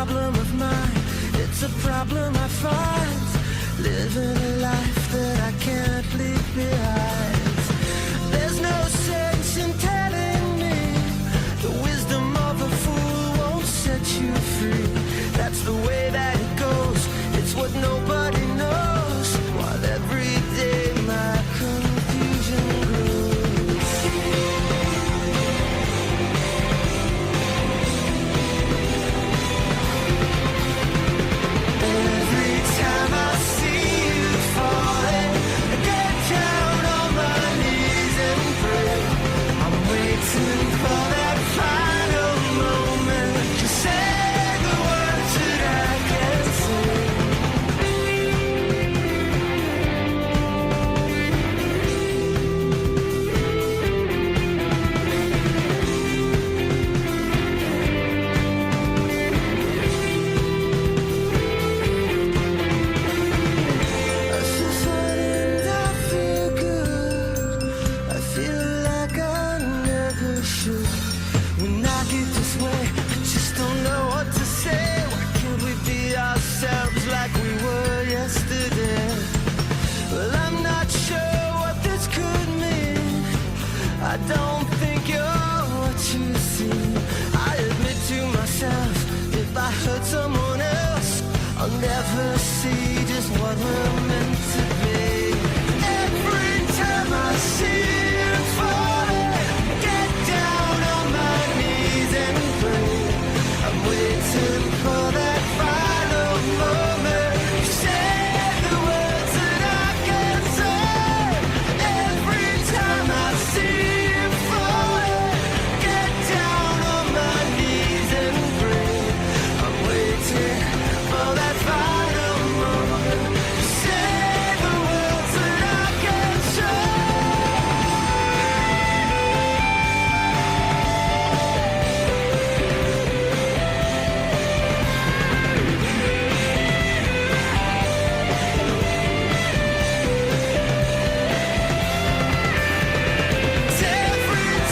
problem of mine. It's a problem I find living a life that I can't leave behind. There's no sense in telling me the wisdom of a fool won't set you free. That's the way that it goes. It's what nobody knows. While every day my confusion grows. Every time I see you falling, I get down on my knees and pray. I'm waiting for that final moment to say the words that I can't say. I feel fine and I feel good. I feel like I never should. When I get this way, I just don't know what to say. Why can't we be ourselves like we were yesterday? Well, I'm not sure what this could mean. I don't think you're what you seem. I admit to myself, if I hurt someone else, I'll never see just what we're meant to be. Every time I see you falling, I get down on my knees and pray. I'm waiting for that final moment to say the words that I can't say. Every time I see you falling, get down on my knees and pray. I'm waiting for that final moment to say the words that I can't say. Every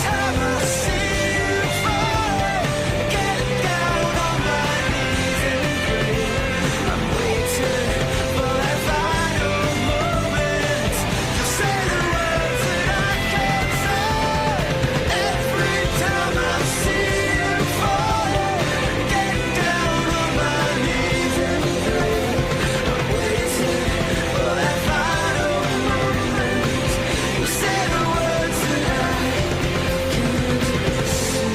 time I see you falling, get down on my knees and pray. I'm waiting for that final moment to say the words that I can't say. Every time I see you falling, get down on my knees and pray. I'm waiting for that final moment to say the words that I can't say.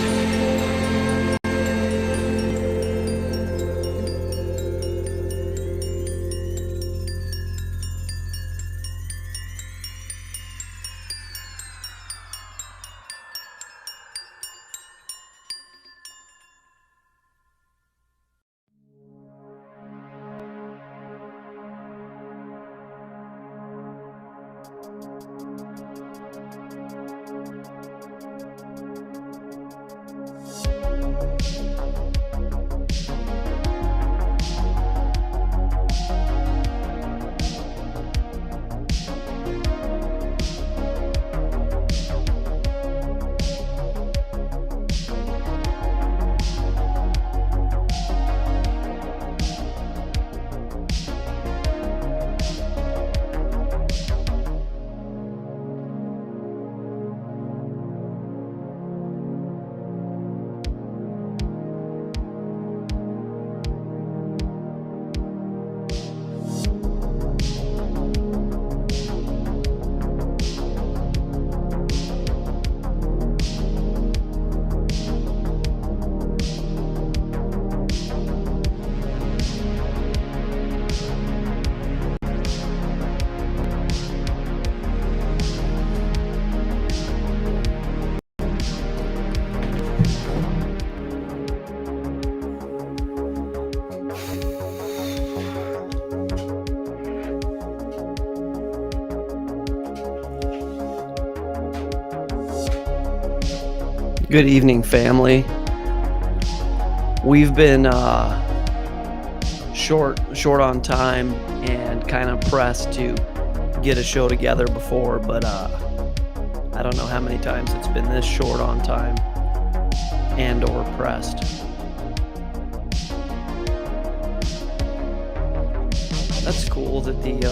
Good evening, family. We've been short on time and kind of pressed to get a show together before, but I don't know how many times it's been this short on time and or pressed. That's cool that the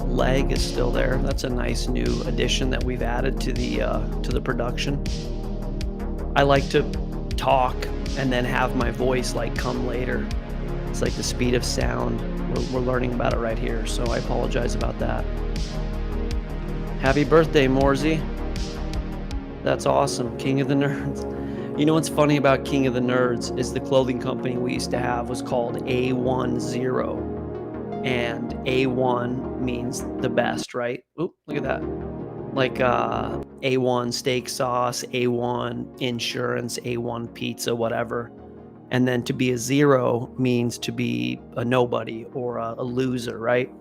leg is still there. That's a nice new addition that we've added to the production. I like to talk and then have my voice like come later. It's like the speed of sound. We're learning about it right here, so I apologize about that. Happy birthday, Morsey. That's awesome. King of the Nerds. You know what's funny about King of the Nerds is the clothing company we used to have was called A10. And A1 means the best, right? Oop, look at that. Like A1 steak sauce, A1 insurance, A1 pizza, whatever. And then to be a zero means to be a nobody or a loser, right?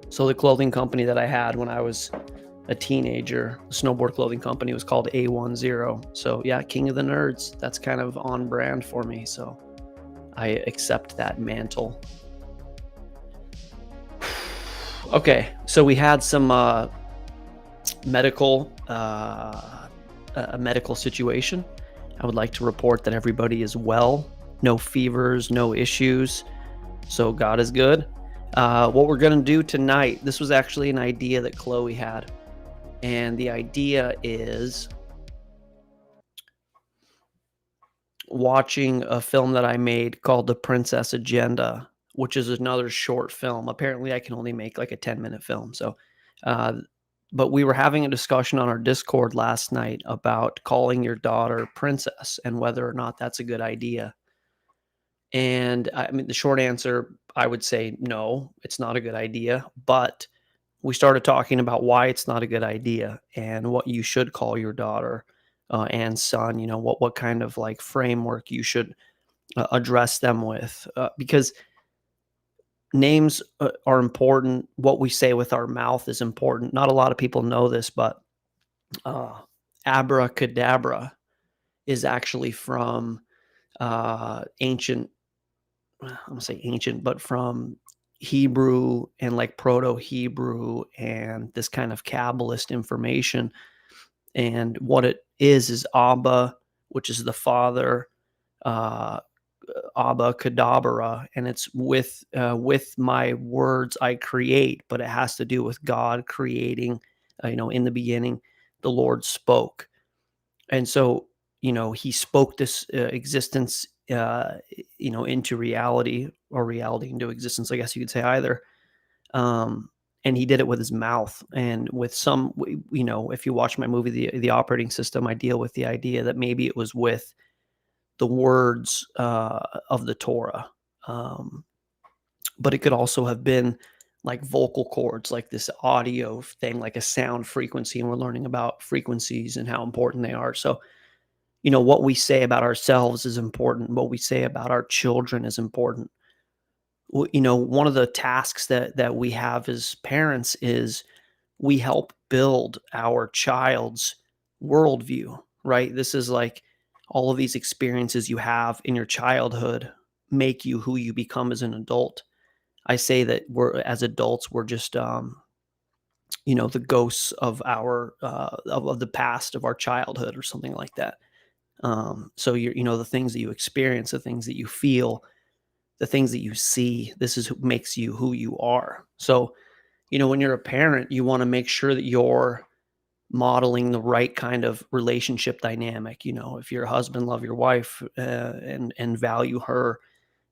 So the clothing company that I had when I was a teenager, the snowboard clothing company, was called A10. So yeah, King of the Nerds. That's kind of on brand for me. So I accept that mantle. Okay, so we had some medical a medical situation. I would like to report that everybody is well, no fevers, no issues. So God is good. What we're gonna do tonight, this was actually an idea that Chloe had. And the idea is watching a film that I made called The Princess Agenda, which is another short film. Apparently, I can only make like a 10-minute film. So, but we were having a discussion on our Discord last night about calling your daughter Princess and whether or not that's a good idea. And I mean, the short answer, I would say no, it's not a good idea. But we started talking about why it's not a good idea and what you should call your daughter and son. You know, what kind of like framework you should address them with, because names are important. What we say with our mouth is important. Not a lot of people know this, but abracadabra is actually from ancient. I'm gonna say ancient, but from Hebrew and like Proto Hebrew and this kind of Kabbalist information. And what it is Abba, which is the father, uh, Abba Kadabra, and it's with my words I create, but it has to do with God creating. In the beginning, the Lord spoke, and so He spoke this existence, into reality, or reality into existence. I guess you could say either. And He did it with His mouth, and with some, if you watch my movie, the Operating System, I deal with the idea that maybe it was with the words of the Torah. But it could also have been like vocal cords, like this audio thing, like a sound frequency. And we're learning about frequencies and how important they are. So, what we say about ourselves is important. What we say about our children is important. One of the tasks that we have as parents is we help build our child's worldview, right? This is like all of these experiences you have in your childhood make you who you become as an adult. I say that as adults, we're just, the ghosts of our, of the past of our childhood or something like that. So the things that you experience, the things that you feel, the things that you see, this is what makes you who you are. So, when you're a parent, you want to make sure that you're modeling the right kind of relationship dynamic. If you're a husband, love your wife, and value her.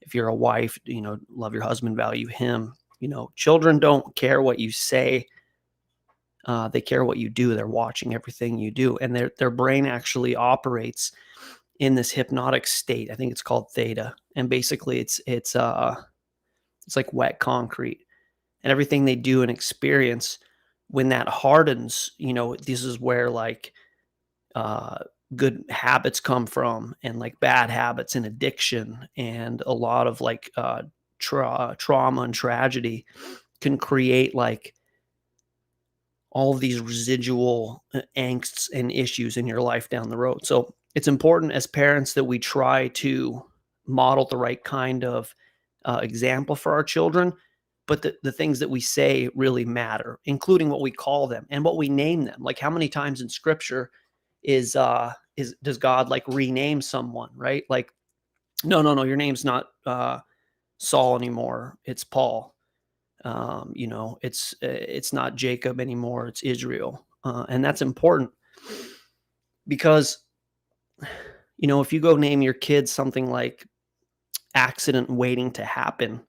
If you're a wife, love your husband, value him. Children don't care what you say. They care what you do. They're watching everything you do, and their brain actually operates in this hypnotic state. I think it's called theta, and basically it's like wet concrete, and everything they do and experience, when that hardens, this is where like good habits come from, and like bad habits and addiction, and a lot of like trauma and tragedy can create like all of these residual angsts and issues in your life down the road. So it's important as parents that we try to model the right kind of example for our children, but the things that we say really matter, including what we call them and what we name them. Like, how many times in scripture is does God like rename someone, right? Like No, your name's not Saul anymore. It's Paul. It's not Jacob anymore. It's Israel. And that's important because, if you go name your kid something like accident waiting to happen,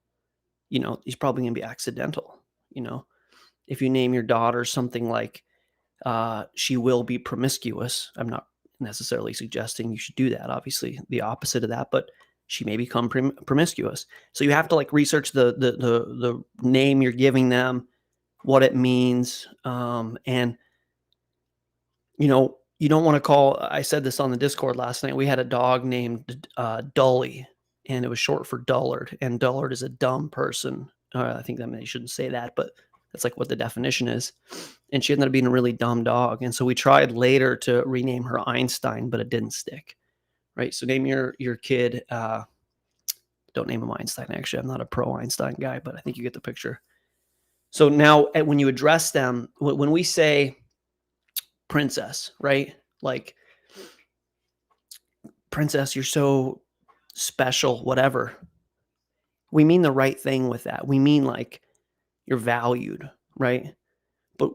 he's probably going to be accidental. If you name your daughter something like she will be promiscuous, I'm not necessarily suggesting you should do that. Obviously, the opposite of that, but she may become promiscuous. So you have to research the name you're giving them, what it means, and you don't want to call. I said this on the Discord last night. We had a dog named Dully, and it was short for dullard, and dullard is a dumb person. I think that they shouldn't say that, but that's what the definition is. And she ended up being a really dumb dog. And so we tried later to rename her Einstein, but it didn't stick. Right. So name your kid. Don't name him Einstein. Actually, I'm not a pro Einstein guy, but I think you get the picture. So now when you address them, when we say princess, right? Like, princess, you're so special, whatever. We mean the right thing with that. We mean you're valued, right? But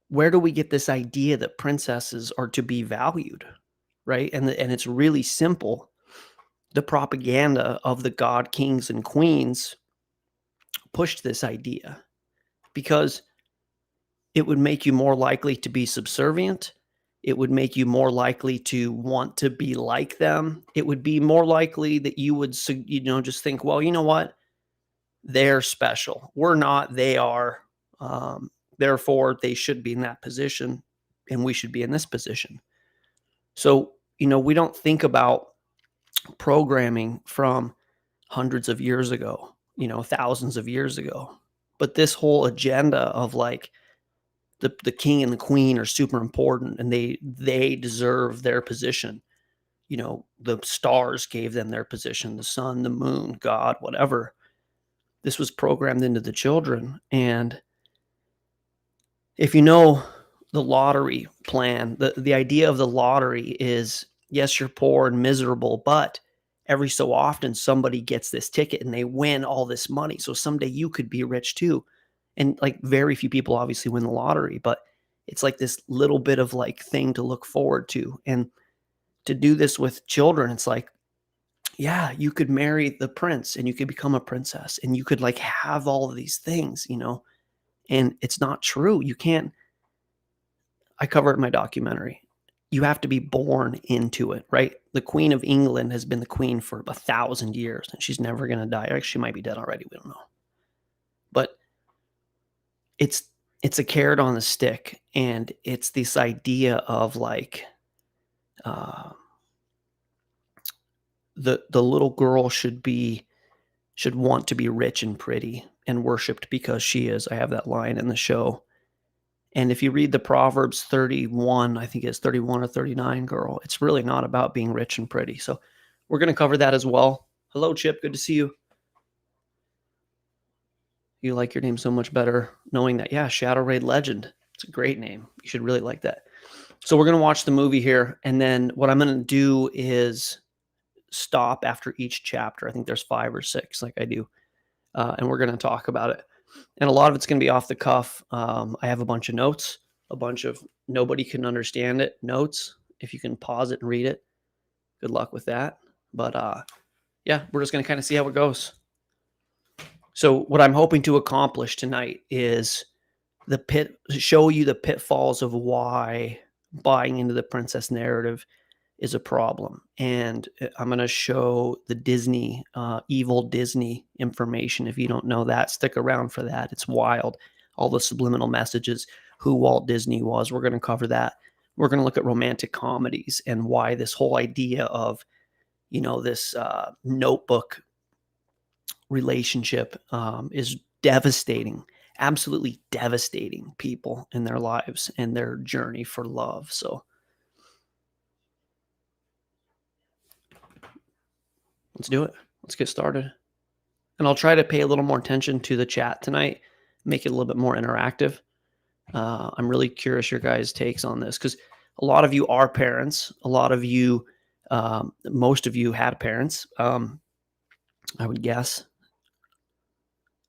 where do we get this idea that princesses are to be valued, right? And it's really simple. The propaganda of the god kings and queens pushed this idea because it would make you more likely to be subservient. It would make you more likely to want to be like them. It would be more likely that you would, just think, well, you know what? They're special. We're not. They are. Therefore, they should be in that position, and we should be in this position. So, we don't think about programming from hundreds of years ago, thousands of years ago. But this whole agenda of the king and the queen are super important and they deserve their position. The stars gave them their position, the sun, the moon, God, whatever. This was programmed into the children. And if the lottery plan, the idea of the lottery is, yes, you're poor and miserable, but every so often somebody gets this ticket and they win all this money. So someday you could be rich too. And very few people obviously win the lottery, but it's this little bit of thing to look forward to. And to do this with children, it's yeah, you could marry the prince and you could become a princess and you could have all of these things, and it's not true. You can't. I cover it in my documentary. You have to be born into it, right? The Queen of England has been the queen for 1,000 years and she's never going to die. Actually, she might be dead already. We don't know. But it's a carrot on the stick, and it's this idea of the little girl should want to be rich and pretty and worshipped because she is. I have that line in the show. And if you read the Proverbs 31, I think it's 31 or 39, girl, it's really not about being rich and pretty. So we're going to cover that as well. Hello, Chip. Good to see you. You like your name so much better knowing that. Yeah, Shadow Raid Legend. It's a great name. You should really like that. So we're going to watch the movie here. And then what I'm going to do is stop after each chapter. I think there's 5 or 6 like I do. And we're going to talk about it. And a lot of it's going to be off the cuff. I have a bunch of notes, a bunch of nobody can understand it notes. If you can pause it and read it, good luck with that. But yeah, we're just going to kind of see how it goes. So what I'm hoping to accomplish tonight is show you the pitfalls of why buying into the princess narrative is a problem. And I'm going to show the Disney, evil Disney information. If you don't know that, stick around for that. It's wild. All the subliminal messages, who Walt Disney was. We're going to cover that. We're going to look at romantic comedies and why this whole idea of, this notebook relationship is devastating, absolutely devastating people in their lives and their journey for love. So let's do it. Let's get started. And I'll try to pay a little more attention to the chat tonight, make it a little bit more interactive. I'm really curious your guys' takes on this because a lot of you are parents. A lot of you Most of you had parents, I would guess.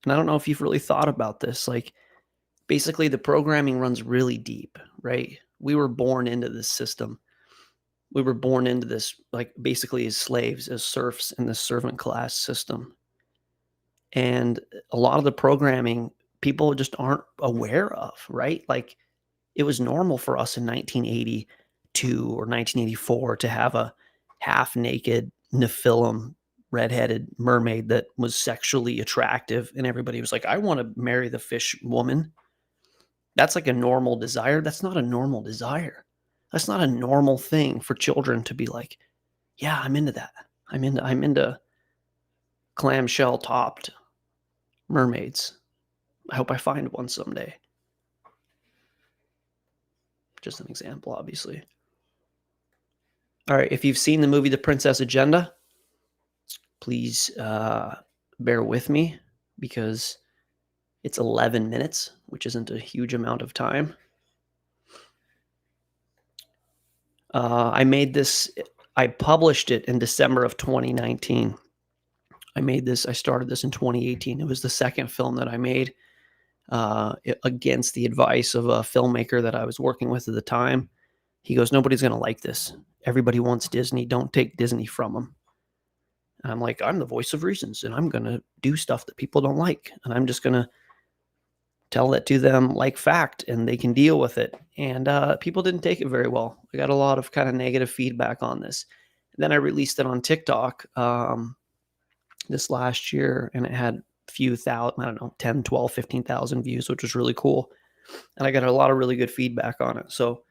And I don't know if you've really thought about this. Like, basically, the programming runs really deep, right? We were born into this system. We were born into this, like, basically as slaves, as serfs in the servant class system. And a lot of the programming people just aren't aware of, right? Like, it was normal for us in 1982 or 1984 to have a half-naked Nephilim redheaded mermaid that was sexually attractive, and everybody was like, "I wanna marry the fish woman." That's like a normal desire. That's not a normal desire. That's not a normal thing for children to be like, "Yeah, I'm into that. I'm into clamshell-topped mermaids. I hope I find one someday." Just an example, obviously. All right, if you've seen the movie The Princess Agenda, please bear with me because it's 11 minutes, which isn't a huge amount of time. I published it in December of 2019. I started this in 2018. It was the second film that I made against the advice of a filmmaker that I was working with at the time. He goes, "Nobody's going to like this. Everybody wants Disney. Don't take Disney from them." And I'm like, "I'm the voice of reasons, and I'm going to do stuff that people don't like. And I'm just going to tell that to them like fact, and they can deal with it." And people didn't take it very well. I got a lot of kind of negative feedback on this. And then I released it on TikTok this last year, and it had a few thousand, I don't know, 10, 12, 15,000 views, which was really cool. And I got a lot of really good feedback on it. So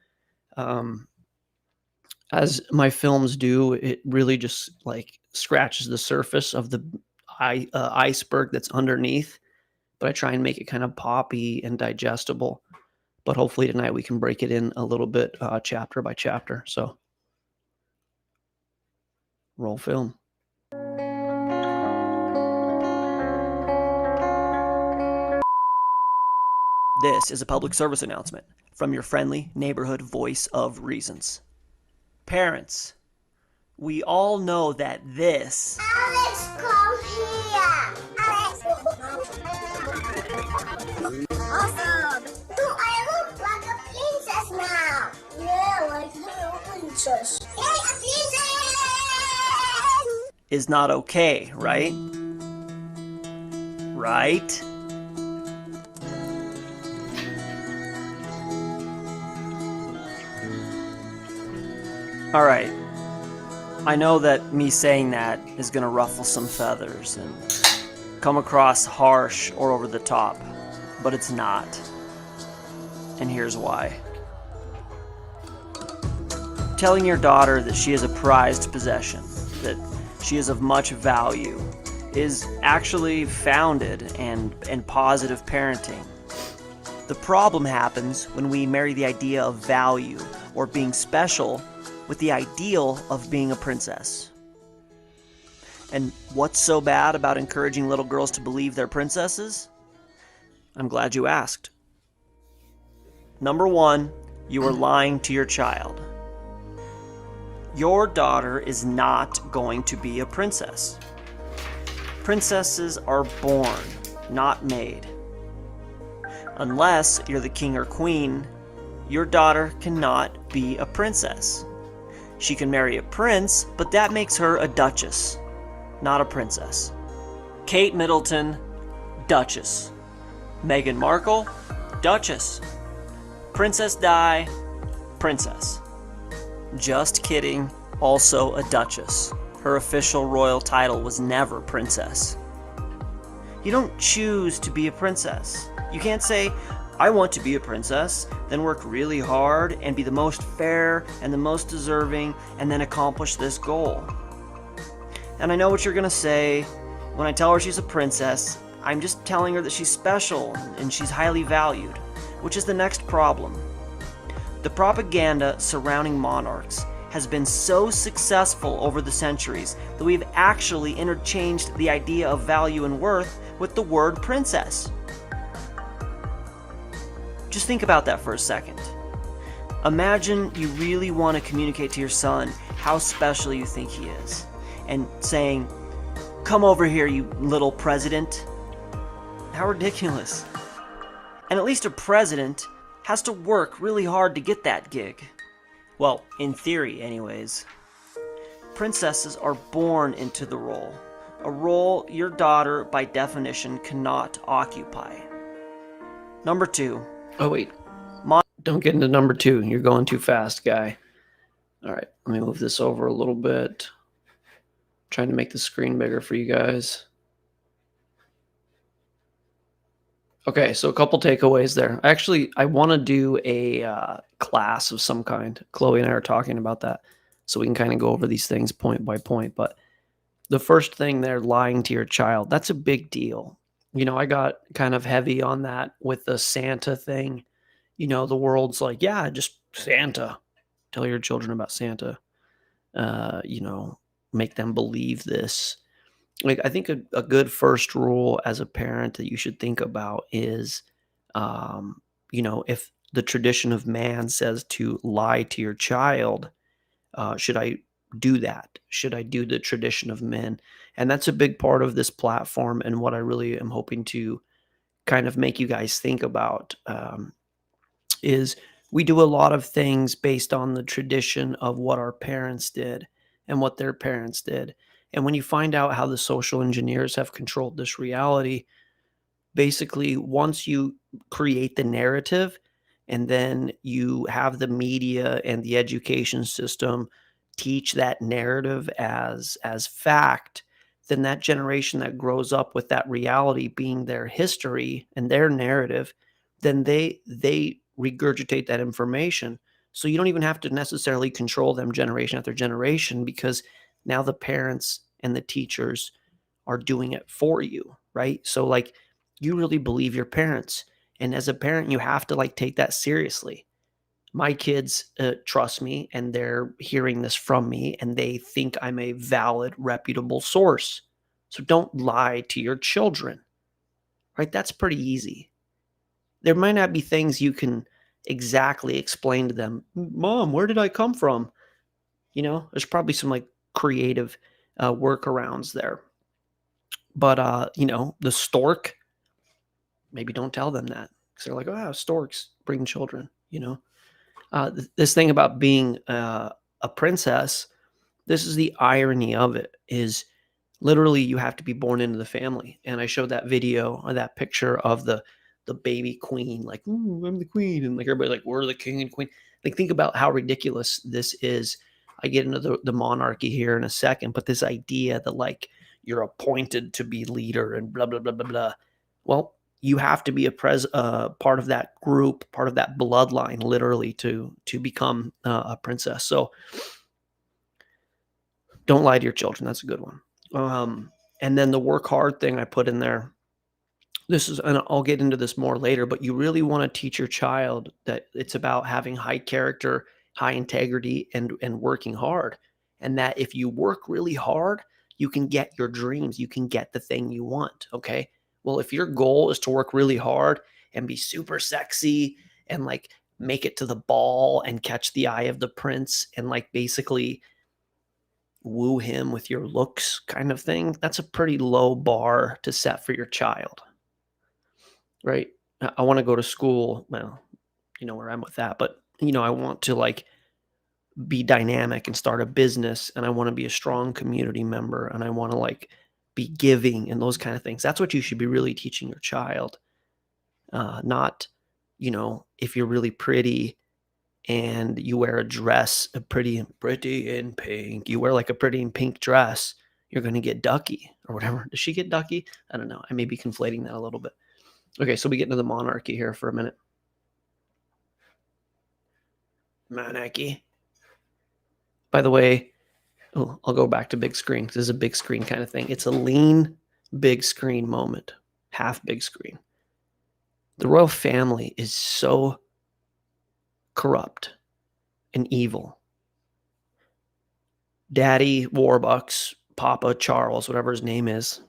as my films do, it really just like scratches the surface of the iceberg that's underneath. But I try and make it kind of poppy and digestible. But hopefully tonight we can break it in a little bit chapter by chapter. So roll film. This is a public service announcement from your friendly neighborhood voice of reasons. Parents, we all know that this Alex, come here! Alex! Awesome! Do I look like a princess now? Yeah, like a little princess. Hey, a princess! is not okay, right? Right? All right. I know that me saying that is going to ruffle some feathers and come across harsh or over the top, but it's not. And here's why. Telling your daughter that she is a prized possession, that she is of much value, is actually founded and positive parenting. The problem happens when we marry the idea of value or being special with the ideal of being a princess. And what's so bad about encouraging little girls to believe they're princesses? I'm glad you asked. Number one, you are lying to your child. Your daughter is not going to be a princess. Princesses are born, not made. Unless you're the king or queen, your daughter cannot be a princess. She can marry a prince, but that makes her a duchess, not a princess. Kate Middleton, Duchess. Meghan Markle, Duchess. Princess Di, Princess. Just kidding, also a Duchess. Her official royal title was never Princess. You don't choose to be a princess. You can't say, "I want to be a princess," then work really hard and be the most fair and the most deserving and then accomplish this goal. And I know what you're gonna say. When I tell her she's a princess, I'm just telling her that she's special and she's highly valued, which is the next problem. The propaganda surrounding monarchs has been so successful over the centuries that we've actually interchanged the idea of value and worth with the word princess. Just think about that for a second. Imagine you really want to communicate to your son how special you think he is, and saying, "Come over here, you little president." How ridiculous. And at least a president has to work really hard to get that gig. Well, in theory, anyways. Princesses are born into the role, a role your daughter, by definition, cannot occupy. Number 2. Oh, wait. Don't get into number 2. You're going too fast, guy. All right, let me move this over a little bit. Trying to make the screen bigger for you guys. Okay, so a couple takeaways there. Actually, I want to do a class of some kind. Chloe and I are talking about that, so we can kind of go over these things point by point. But the first thing there, lying to your child, that's a big deal. I got kind of heavy on that with the Santa thing. The world's like, yeah, just Santa. Tell your children about Santa. Make them believe this. Like, I think a good first rule as a parent that you should think about is, if the tradition of man says to lie to your child, should I do that? Should I do the tradition of men? And that's a big part of this platform, and what I really am hoping to kind of make you guys think about is we do a lot of things based on the tradition of what our parents did and what their parents did. And when you find out how the social engineers have controlled this reality, basically, once you create the narrative and then you have the media and the education system teach that narrative as fact, then that generation that grows up with that reality being their history and their narrative, then they regurgitate that information. So you don't even have to necessarily control them generation after generation, because now the parents and the teachers are doing it for you, right? So like, you really believe your parents, and as a parent you have to like take that seriously. My kids trust me, and they're hearing this from me, and they think I'm a valid, reputable source. So don't lie to your children, right? That's pretty easy. There might not be things you can exactly explain to them. Mom, where did I come from? There's probably some like creative workarounds there. But, the stork, maybe don't tell them that, because they're like, oh, storks bring children, This thing about being a princess, this is the irony of it, is literally you have to be born into the family. And I showed that video or that picture of the baby queen, like, ooh, I'm the queen. And like everybody like, we're the king and queen. Like, think about how ridiculous this is. I get into the monarchy here in a second, but this idea that like you're appointed to be leader and blah, blah, blah, blah, blah. Well, you have to be a part of that group, part of that bloodline, literally, to become a princess. So don't lie to your children. That's a good one. And then the work hard thing I put in there. And I'll get into this more later, but you really want to teach your child that it's about having high character, high integrity, and working hard. And that if you work really hard, you can get your dreams. You can get the thing you want. Okay. Well, if your goal is to work really hard and be super sexy and like make it to the ball and catch the eye of the prince and like basically woo him with your looks kind of thing, that's a pretty low bar to set for your child. Right? I want to go to school. Well, you know where I'm with that, but I want to like be dynamic and start a business, and I want to be a strong community member, and I want to like be giving and those kind of things. That's what you should be really teaching your child. Not, if you're really pretty and you wear a dress, pretty in pink, you wear like a pretty in pink dress, you're going to get ducky or whatever. Does she get ducky? I don't know. I may be conflating that a little bit. Okay, so we get into the monarchy here for a minute. Monarchy. By the way, I'll go back to big screen. This is a big screen kind of thing. It's a lean, big screen moment. Half big screen. The royal family is so corrupt and evil. Daddy Warbucks, Papa Charles, whatever his name is,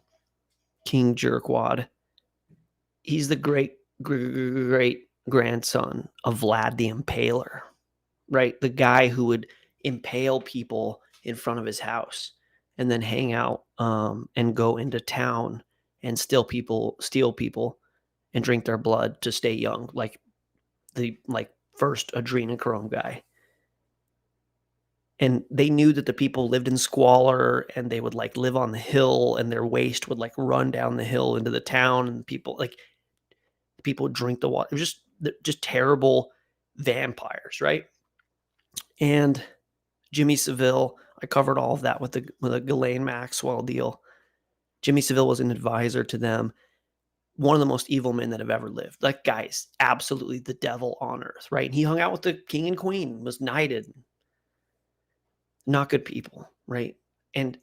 King Jerkwad, he's the great grandson of Vlad the Impaler, right? The guy who would impale people in front of his house and then hang out and go into town and steal people and drink their blood to stay young, like the first adrenochrome guy. And they knew that the people lived in squalor and they would like live on the hill and their waste would like run down the hill into the town and people would drink the water. It was just terrible vampires, right? And Jimmy Savile, I covered all of that with a Ghislaine Maxwell deal. Jimmy Savile was an advisor to them. One of the most evil men that have ever lived. That guy is absolutely the devil on earth, right? And he hung out with the king and queen, was knighted. Not good people, right? And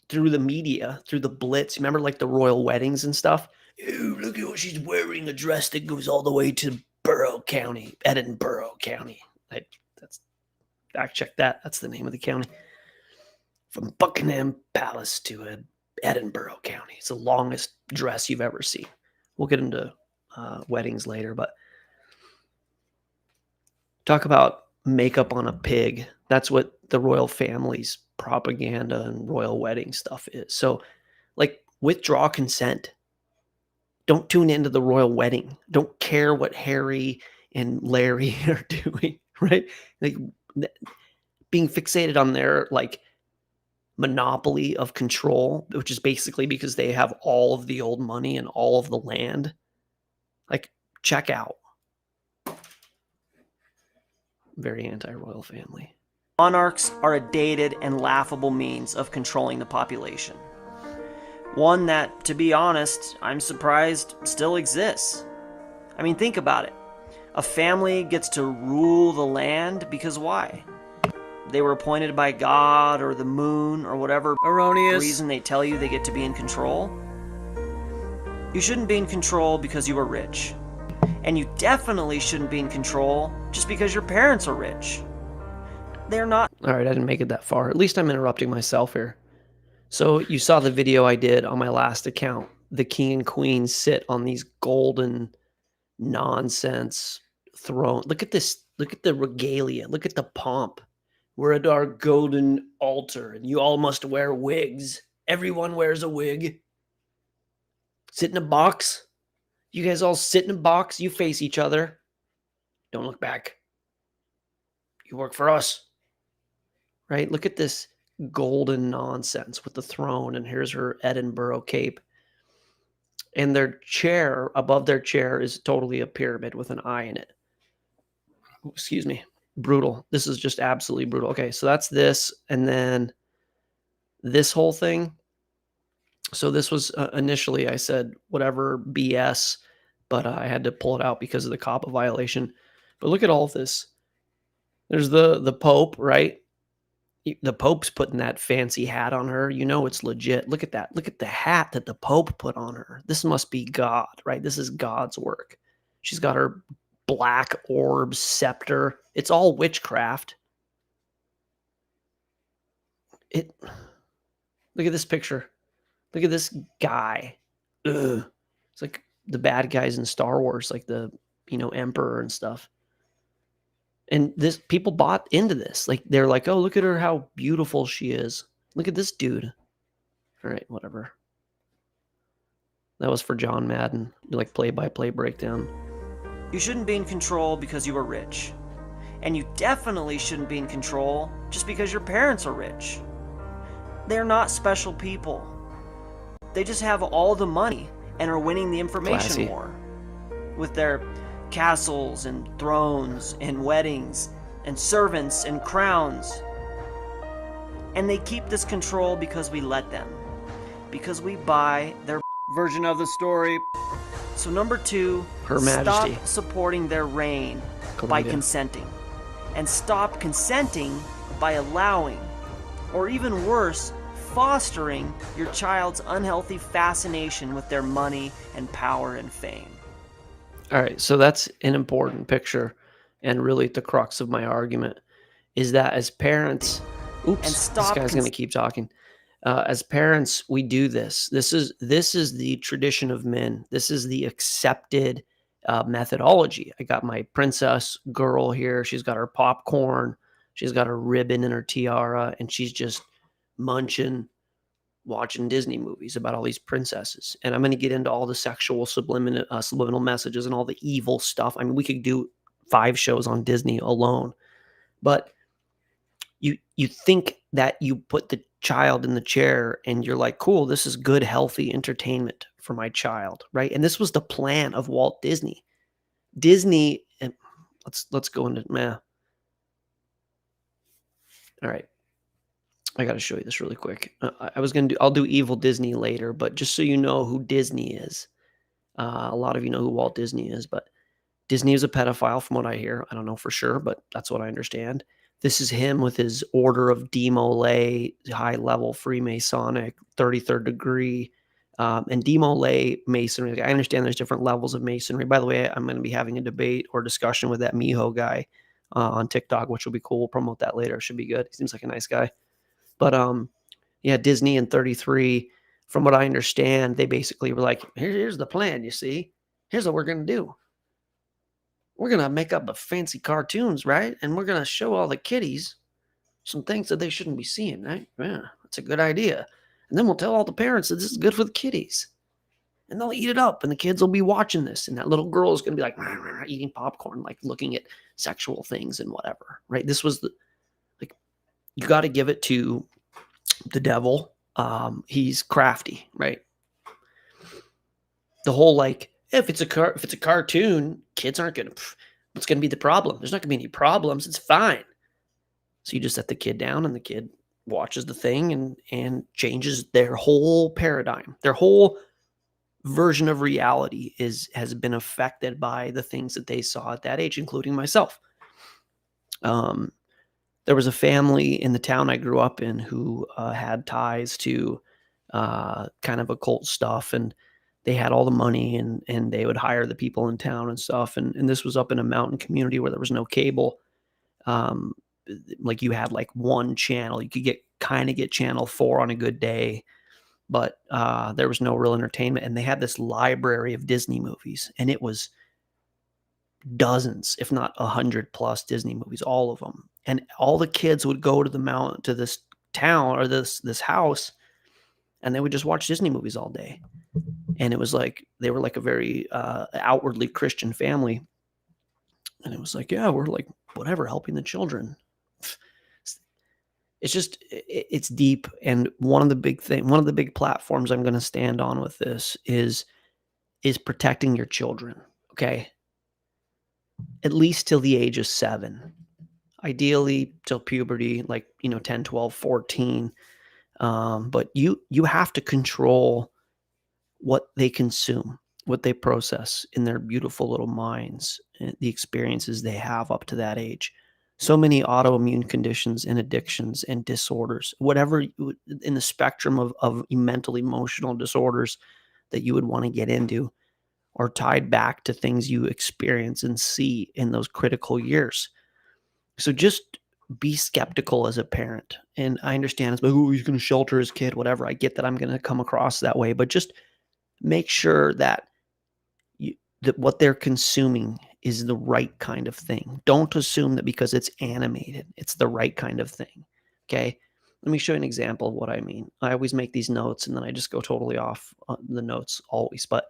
through the media, through the blitz, remember like the royal weddings and stuff? Ooh, look at what she's wearing, a dress that goes all the way to Edinburgh County. That's fact check that. That's the name of the county. From Buckingham Palace to Edinburgh County. It's the longest dress you've ever seen. We'll get into weddings later, but talk about makeup on a pig. That's what the royal family's propaganda and royal wedding stuff is. So, like, withdraw consent. Don't tune into the royal wedding. Don't care what Harry and Larry are doing, right? Like, being fixated on their, like, monopoly of control, which is basically because they have all of the old money and all of the land. Like, check out. Very anti-royal family. Monarchs are a dated and laughable means of controlling the population. One that, to be honest, I'm surprised still exists. I mean, think about it. A family gets to rule the land because why? They were appointed by God or the moon or whatever Erroneous reason they tell you they get to be in control. You shouldn't be in control because you are rich. And you definitely shouldn't be in control just because your parents are rich. They're not. All right, I didn't make it that far. At least I'm interrupting myself here. So you saw the video I did on my last account. The king and queen sit on these golden nonsense throne. Look at this. Look at the regalia. Look at the pomp. We're at our golden altar, and you all must wear wigs. Everyone wears a wig. Sit in a box. You guys all sit in a box. You face each other. Don't look back. You work for us. Right? Look at this golden nonsense with the throne, and here's her Edinburgh cape. And their chair, above their chair, is totally a pyramid with an eye in it. Oh, excuse me. Brutal. This is just absolutely brutal. Okay, so that's this. And then this whole thing. So this was initially, I said, whatever BS, but I had to pull it out because of the COPPA violation. But look at all of this. There's the Pope, right? The Pope's putting that fancy hat on her. You know it's legit. Look at that. Look at the hat that the Pope put on her. This must be God, right? This is God's work. She's got her black orb scepter. It's all witchcraft. Look at this picture. Look at this guy. Ugh. It's like the bad guys in Star Wars, like the, emperor and stuff. And this people bought into this. Like, they're like, oh, look at her, how beautiful she is. Look at this dude. All right, whatever. That was for John Madden, like play-by-play breakdown. You shouldn't be in control because you are rich. And you definitely shouldn't be in control just because your parents are rich. They're not special people. They just have all the money and are winning the information war with their castles and thrones and weddings and servants and crowns. And they keep this control because we let them. Because we buy their version of the story. So number 2, Her Majesty. Stop supporting their reign by consenting. And stop consenting by allowing, or even worse, fostering your child's unhealthy fascination with their money and power and fame. All right, so that's an important picture, and really the crux of my argument is that as parents, this guy's going to keep talking. As parents, we do this. This is the tradition of men. This is the accepted methodology. I got my princess girl here. She's got her popcorn. She's got a ribbon in her tiara, and she's just munching, watching Disney movies about all these princesses. And I'm going to get into all the sexual subliminal messages and all the evil stuff. I mean, we could do 5 shows on Disney alone, but you think that you put the child in the chair and you're like, cool, this is good, healthy entertainment for my child, right? And this was the plan of Walt Disney. Disney, and let's go into all right. I got to show you this really quick. I'll do Evil Disney later, but just so you know who Disney is, a lot of you know who Walt Disney is, but Disney is a pedophile from what I hear. I don't know for sure, but that's what I understand. This is him with his Order of Demolay, high-level Freemasonic, 33rd degree, and Demolay Masonry. I understand there's different levels of Masonry. By the way, I'm going to be having a debate or discussion with that Miho guy on TikTok, which will be cool. We'll promote that later. Should be good. He seems like a nice guy. But yeah, Disney and 33, from what I understand, they basically were like, here's the plan, you see. Here's what we're going to do. We're going to make up a fancy cartoons, right? And we're going to show all the kiddies some things that they shouldn't be seeing, right? Yeah, that's a good idea. And then we'll tell all the parents that this is good for the kiddies. And they'll eat it up, and the kids will be watching this. And that little girl is going to be like, rah, rah, rah, eating popcorn, like looking at sexual things and whatever, right? This was like, you got to give it to the devil. He's crafty, right? The whole like, if it's a cartoon, kids aren't gonna. What's gonna be the problem? There's not gonna be any problems. It's fine. So you just set the kid down, and the kid watches the thing and changes their whole paradigm. Their whole version of reality has been affected by the things that they saw at that age, including myself. There was a family in the town I grew up in who had ties to kind of occult stuff, and they had all the money, and they would hire the people in town and stuff. And this was up in a mountain community where there was no cable. Like you had like one channel. You could get channel 4 on a good day, but there was no real entertainment. And they had this library of Disney movies, and it was dozens, if not 100+ Disney movies, all of them. And all the kids would go to the mountain, to this town or this house, and they would just watch Disney movies all day. And it was like, they were like a very outwardly Christian family. And it was like, yeah, we're like, whatever, helping the children. It's just, it's deep. And one of the big platforms I'm going to stand on with this is protecting your children. Okay. At least till the age of 7, ideally till puberty, like, 10, 12, 14. But you have to control what they consume, what they process in their beautiful little minds, the experiences they have up to that age. So many autoimmune conditions and addictions and disorders, whatever in the spectrum of mental, emotional disorders that you would want to get into, are tied back to things you experience and see in those critical years. So just be skeptical as a parent. And I understand it's like, oh, he's going to shelter his kid, whatever. I get that I'm going to come across that way, but just make sure that that what they're consuming is the right kind of thing. Don't assume that because it's animated, it's the right kind of thing. Okay. Let me show you an example of what I mean. I always make these notes and then I just go totally off the notes always. But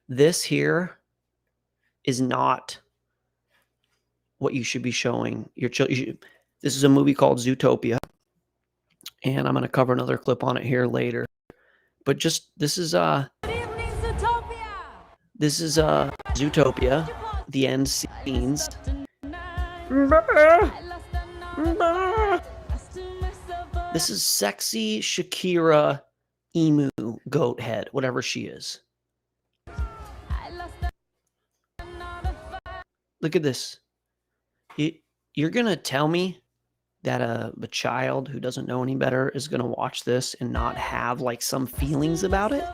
this here is not what you should be showing your children. This is a movie called Zootopia, and I'm going to cover another clip on it here later. But just this is Zootopia, the end scenes. This is sexy Shakira emu goat head, whatever she is. Look at this. You're going to tell me that a child who doesn't know any better is going to watch this and not have like some feelings about it?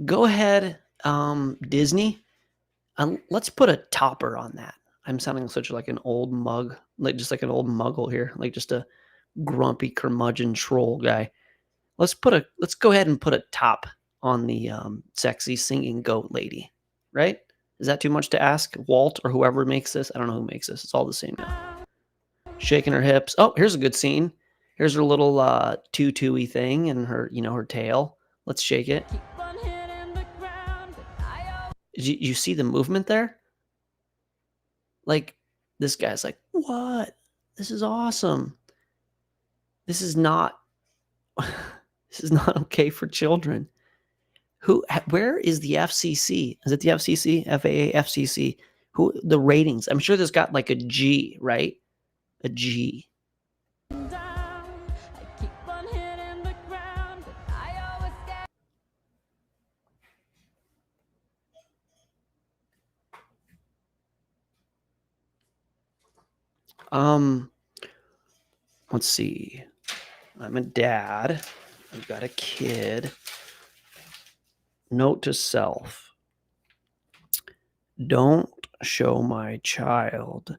Go ahead, Disney. Let's put a topper on that. I'm sounding such like an old mug, like just like an old muggle here, like just a grumpy curmudgeon troll guy. Let's go ahead and put a top on the sexy singing goat lady, right? Is that too much to ask? Walt or whoever makes this? I don't know who makes this. It's all the same now. Shaking her hips. Oh, here's a good scene. Here's her little tutu-y thing and her, her tail. Let's shake it. You see the movement there? Like, this guy's like, what? This is awesome. This is not this is not okay for children. Where is the FCC? Is it the FCC? FAA, FCC? The ratings? I'm sure there's got like a G, right? A G. Let's see. I'm a dad. I've got a kid. Note to self. Don't show my child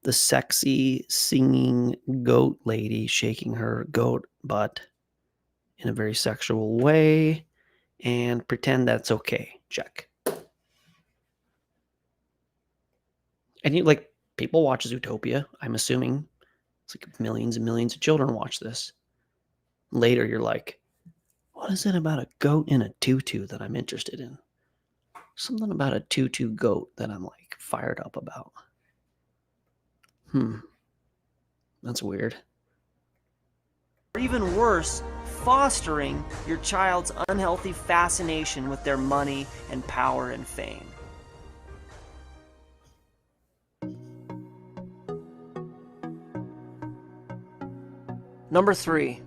the sexy singing goat lady shaking her goat butt in a very sexual way and pretend that's okay. Check. And people watch Zootopia, I'm assuming. It's like millions and millions of children watch this. Later, you're like, what is it about a goat in a tutu that I'm interested in? Something about a tutu goat that I'm like fired up about. That's weird. Or even worse, fostering your child's unhealthy fascination with their money and power and fame. Number 3,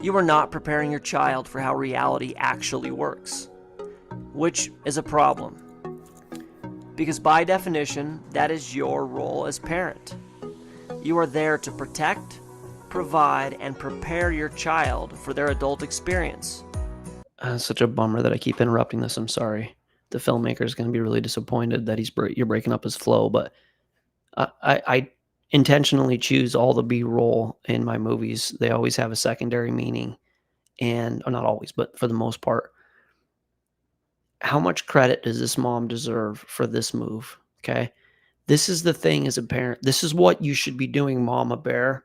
you are not preparing your child for how reality actually works, which is a problem. Because by definition, that is your role as parent. You are there to protect, provide, and prepare your child for their adult experience. Such a bummer that I keep interrupting this. I'm sorry. The filmmaker is going to be really disappointed that you're breaking up his flow, but I intentionally choose all the B-roll in my movies. They always have a secondary meaning, or not always, but for the most part. How much credit does this mom deserve for this move? Okay. This is the thing as a parent. This is what you should be doing, mama bear,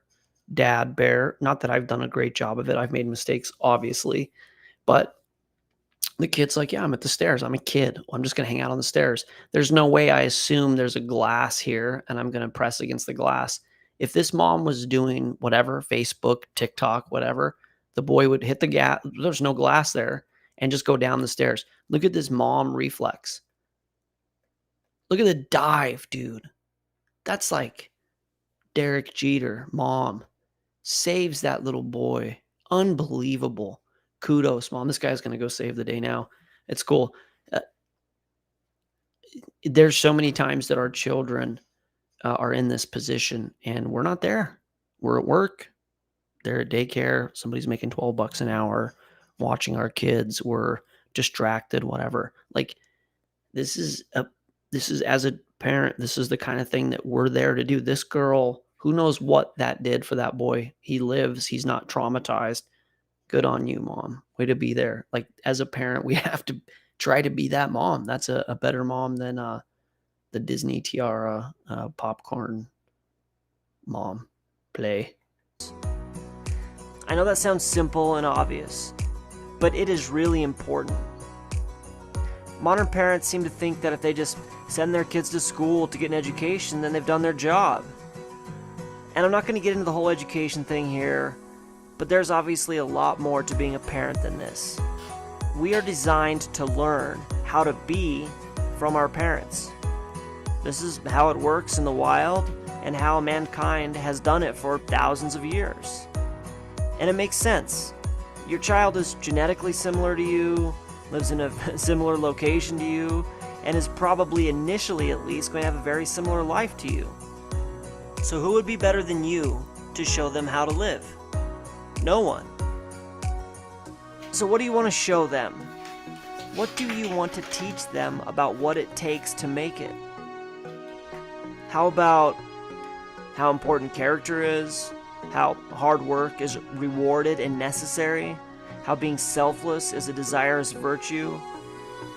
dad bear. Not that I've done a great job of it. I've made mistakes, obviously. But the kid's like, yeah, I'm at the stairs. I'm a kid. Well, I'm just going to hang out on the stairs. There's no way I assume there's a glass here and I'm going to press against the glass. If this mom was doing whatever, Facebook, TikTok, whatever, the boy would hit the gas. There's no glass there and just go down the stairs. Look at this mom reflex. Look at the dive, dude. That's like Derek Jeter, mom. Saves that little boy. Unbelievable. Kudos, mom. This guy's going to go save the day now. It's cool. There's so many times that our children are in this position and we're not there. We're at work. They're at daycare. Somebody's making $12 an hour watching our kids. We're distracted, whatever. Like this is as a parent, this is the kind of thing that we're there to do. This girl, who knows what that did for that boy? He lives. He's not traumatized. Good on you, mom. Way to be there. Like as a parent, we have to try to be that mom. That's a better mom than the Disney tiara popcorn mom play. I know that sounds simple and obvious, but it is really important. Modern parents seem to think that if they just send their kids to school to get an education, then they've done their job. And I'm not going to get into the whole education thing here, but there's obviously a lot more to being a parent than this. We are designed to learn how to be from our parents. This is how it works in the wild and how mankind has done it for thousands of years. And it makes sense. Your child is genetically similar to you, lives in a similar location to you, and is probably initially at least going to have a very similar life to you. So who would be better than you to show them how to live? No one. So what do you want to show them? What do you want to teach them about what it takes to make it? How about how important character is? How hard work is rewarded and necessary? How being selfless is a desirous virtue?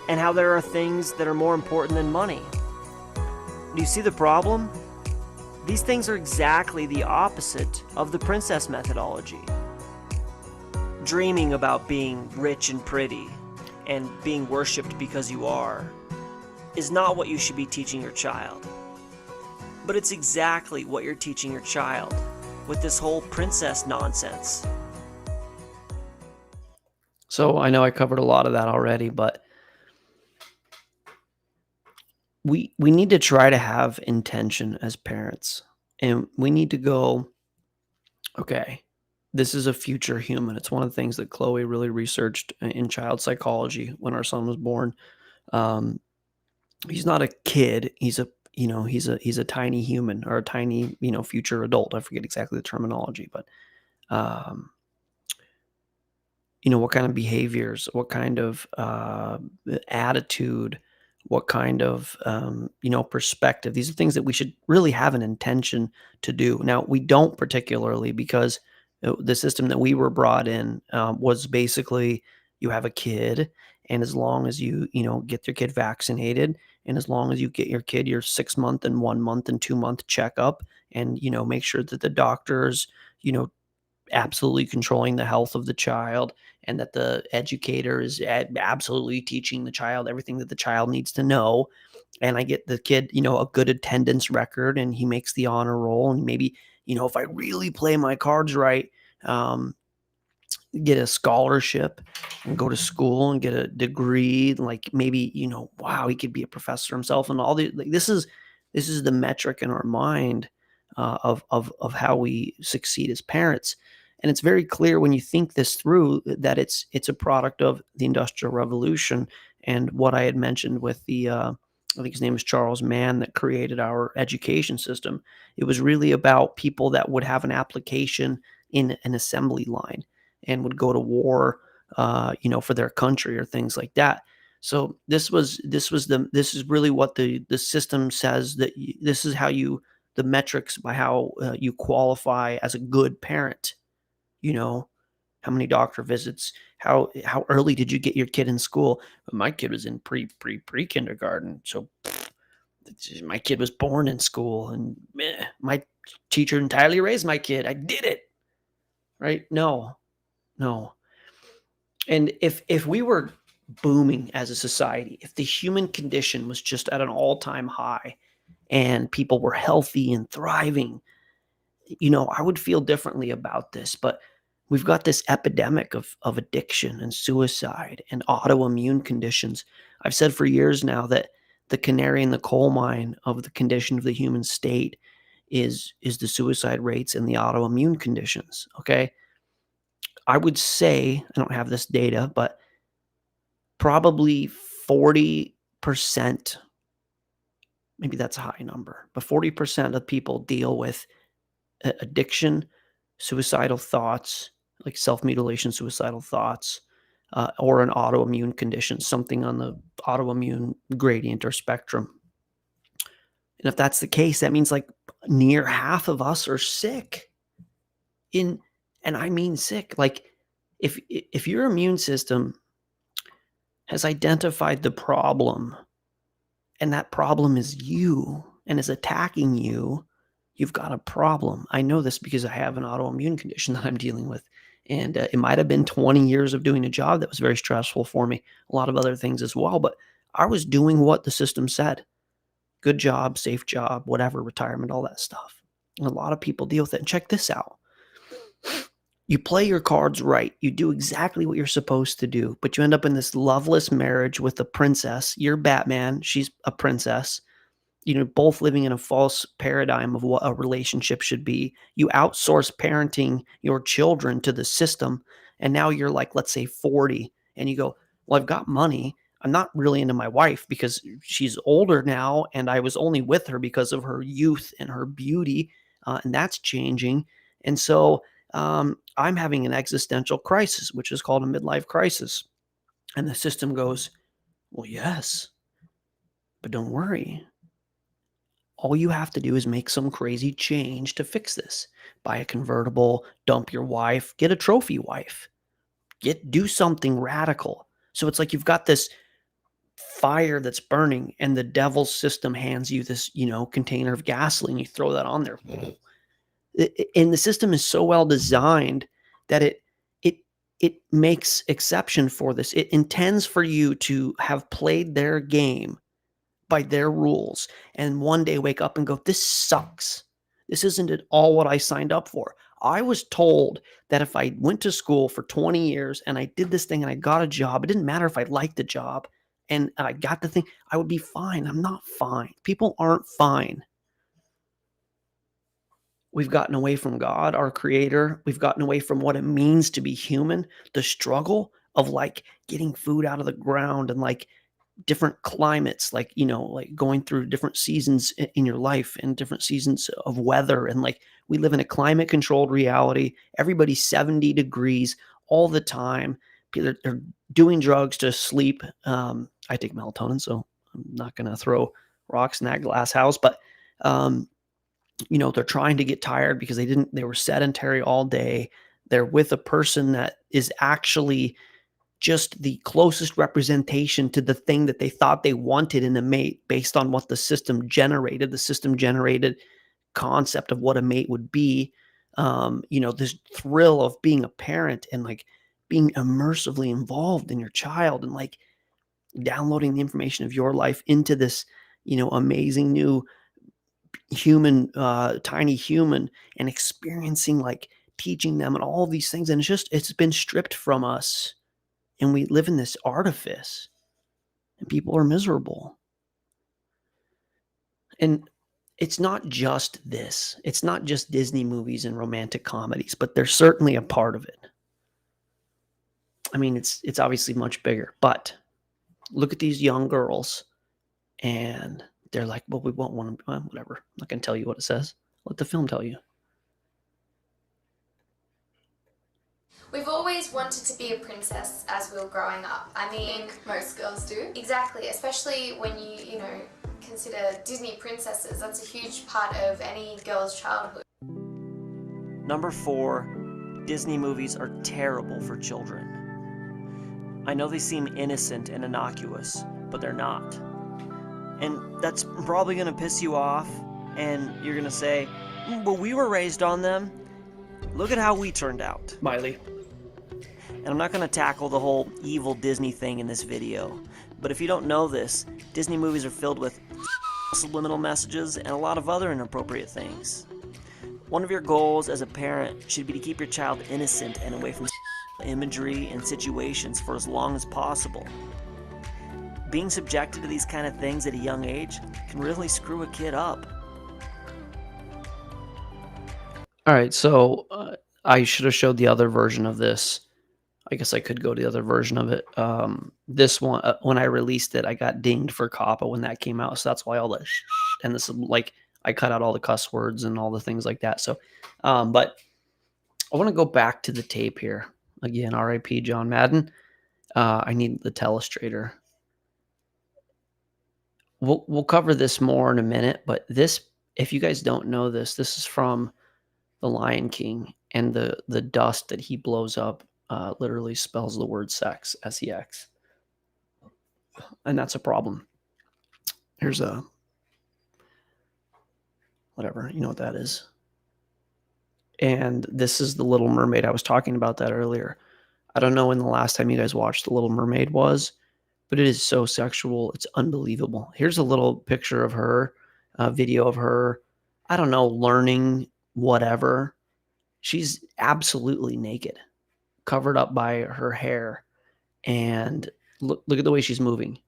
and how there are things that are more important than money. Do you see the problem? These things are exactly the opposite of the princess methodology. Dreaming about being rich and pretty and being worshipped because you are is not what you should be teaching your child. But it's exactly what you're teaching your child with this whole princess nonsense. So I know I covered a lot of that already, but we need to try to have intention as parents. And we need to go, okay, this is a future human. It's one of the things that Chloe really researched in child psychology when our son was born. Um, he's not a kid. He's a he's a tiny human, or a tiny future adult. I forget exactly the terminology, but um, what kind of behaviors, what kind of attitude, what kind of perspective. These are things that we should really have an intention to do. Now, we don't particularly, because the system that we were brought in was basically, you have a kid, and as long as you get your kid vaccinated, and as long as you get your kid your 6-month and 1-month and 2-month checkup, and make sure that the doctors absolutely controlling the health of the child, and that the educator is absolutely teaching the child everything that the child needs to know, and I get the kid a good attendance record, and he makes the honor roll, and maybe if I really play my cards right, um, get a scholarship and go to school and get a degree, like maybe wow, he could be a professor himself, and all the like, this is the metric in our mind of how we succeed as parents. And it's very clear when you think this through that it's a product of the Industrial Revolution, and what I had mentioned with the I think his name is Charles Mann, that created our education system. It was really about people that would have an application in an assembly line and would go to war, for their country or things like that. So this is really what the system says, that this is how the metrics by how you qualify as a good parent. How many doctor visits, how early did you get your kid in school? My kid was in pre kindergarten, so my kid was born in school, and my teacher entirely raised my kid. I did it, right? No. And if we were booming as a society, if the human condition was just at an all-time high, and people were healthy and thriving, I would feel differently about this. But we've got this epidemic of addiction and suicide and autoimmune conditions. I've said for years now that the canary in the coal mine of the condition of the human state is the suicide rates and the autoimmune conditions. Okay. I would say, I don't have this data, but probably 40%, maybe that's a high number, but 40% of people deal with addiction, suicidal thoughts, like self-mutilation, suicidal thoughts, or an autoimmune condition, something on the autoimmune gradient or spectrum. And if that's the case, that means like near half of us are sick. And I mean sick. Like if your immune system has identified the problem, and that problem is you and is attacking you, you've got a problem. I know this because I have an autoimmune condition that I'm dealing with. And it might have been 20 years of doing a job that was very stressful for me, a lot of other things as well. But I was doing what the system said. Good job, safe job, whatever, retirement, all that stuff. And a lot of people deal with it. And check this out. You play your cards right. You do exactly what you're supposed to do, but you end up in this loveless marriage with a princess. You're Batman. She's a princess. Both living in a false paradigm of what a relationship should be. You outsource parenting your children to the system. And now you're like, let's say 40, and you go, well, I've got money. I'm not really into my wife because she's older now, and I was only with her because of her youth and her beauty, and that's changing. And so I'm having an existential crisis, which is called a midlife crisis. And the system goes, well, yes, but don't worry. All you have to do is make some crazy change to fix this. Buy a convertible, dump your wife, get a trophy wife, do something radical. So it's like you've got this fire that's burning, and the devil's system hands you this, container of gasoline. You throw that on there. And the system is so well designed that it makes exception for this. It intends for you to have played their game by their rules and one day wake up and go, this sucks. This isn't at all what I signed up for. I was told that if I went to school for 20 years and I did this thing and I got a job, it didn't matter if I liked the job and I got the thing, I would be fine. I'm not fine. People aren't fine. We've gotten away from God, our creator. We've gotten away from what it means to be human. The struggle of like getting food out of the ground and like different climates, like, like going through different seasons in your life and different seasons of weather. And like, we live in a climate controlled reality. Everybody's 70 degrees all the time. People are doing drugs to sleep. I take melatonin, so I'm not going to throw rocks in that glass house, but, they're trying to get tired because they were sedentary all day. They're with a person that is actually just the closest representation to the thing that they thought they wanted in a mate based on what the system generated. The system generated concept of what a mate would be. This thrill of being a parent and like being immersively involved in your child and like downloading the information of your life into this, amazing new human, tiny human, and experiencing like teaching them and all these things. And it's been stripped from us. And we live in this artifice and people are miserable. And it's not just this. It's not just Disney movies and romantic comedies, but they're certainly a part of it. I mean, it's obviously much bigger, but look at these young girls and they're like, well, we won't want to, whatever. I'm not going to tell you what it says. Let the film tell you. We've always wanted to be a princess as we were growing up. I mean, most girls do. Exactly, especially when you consider Disney princesses. That's a huge part of any girl's childhood. Number 4, Disney movies are terrible for children. I know they seem innocent and innocuous, but they're not. And that's probably going to piss you off, and you're going to say, well, we were raised on them. Look at how we turned out. Miley. And I'm not going to tackle the whole evil Disney thing in this video, but if you don't know this, Disney movies are filled with subliminal messages and a lot of other inappropriate things. One of your goals as a parent should be to keep your child innocent and away from imagery and situations for as long as possible. Being subjected to these kind of things at a young age can really screw a kid up. All right, so I should have showed the other version of this. I guess I could go to the other version of it. This one, when I released it, I got dinged for COPPA when that came out. So that's why all the and this is like, I cut out all the cuss words and all the things like that. So, but I want to go back to the tape here. Again, RIP John Madden. I need the telestrator. We'll cover this more in a minute, but this, if you guys don't know this is from The Lion King, and the dust that he blows up literally spells the word sex, S-E-X. And that's a problem. Here's a, whatever, you know what that is. And this is The Little Mermaid. I was talking about that earlier. I don't know when the last time you guys watched The Little Mermaid was, but it is so sexual. It's unbelievable. Here's a little picture of her, a video of her, I don't know, learning whatever. She's absolutely naked, covered up by her hair. And look at the way she's moving.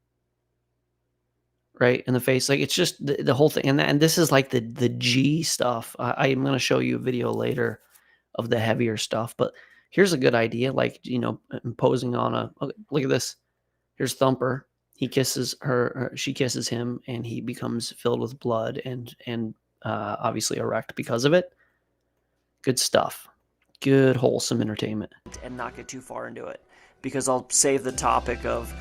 Right in the face. Like, it's just the whole thing. And this is like the G stuff. I'm going to show you a video later of the heavier stuff. But here's a good idea. Like, imposing on look at this. Here's Thumper. He kisses her. She kisses him, and he becomes filled with blood and obviously erect because of it. Good stuff. Good, wholesome entertainment. And not get too far into it, because I'll save the topic of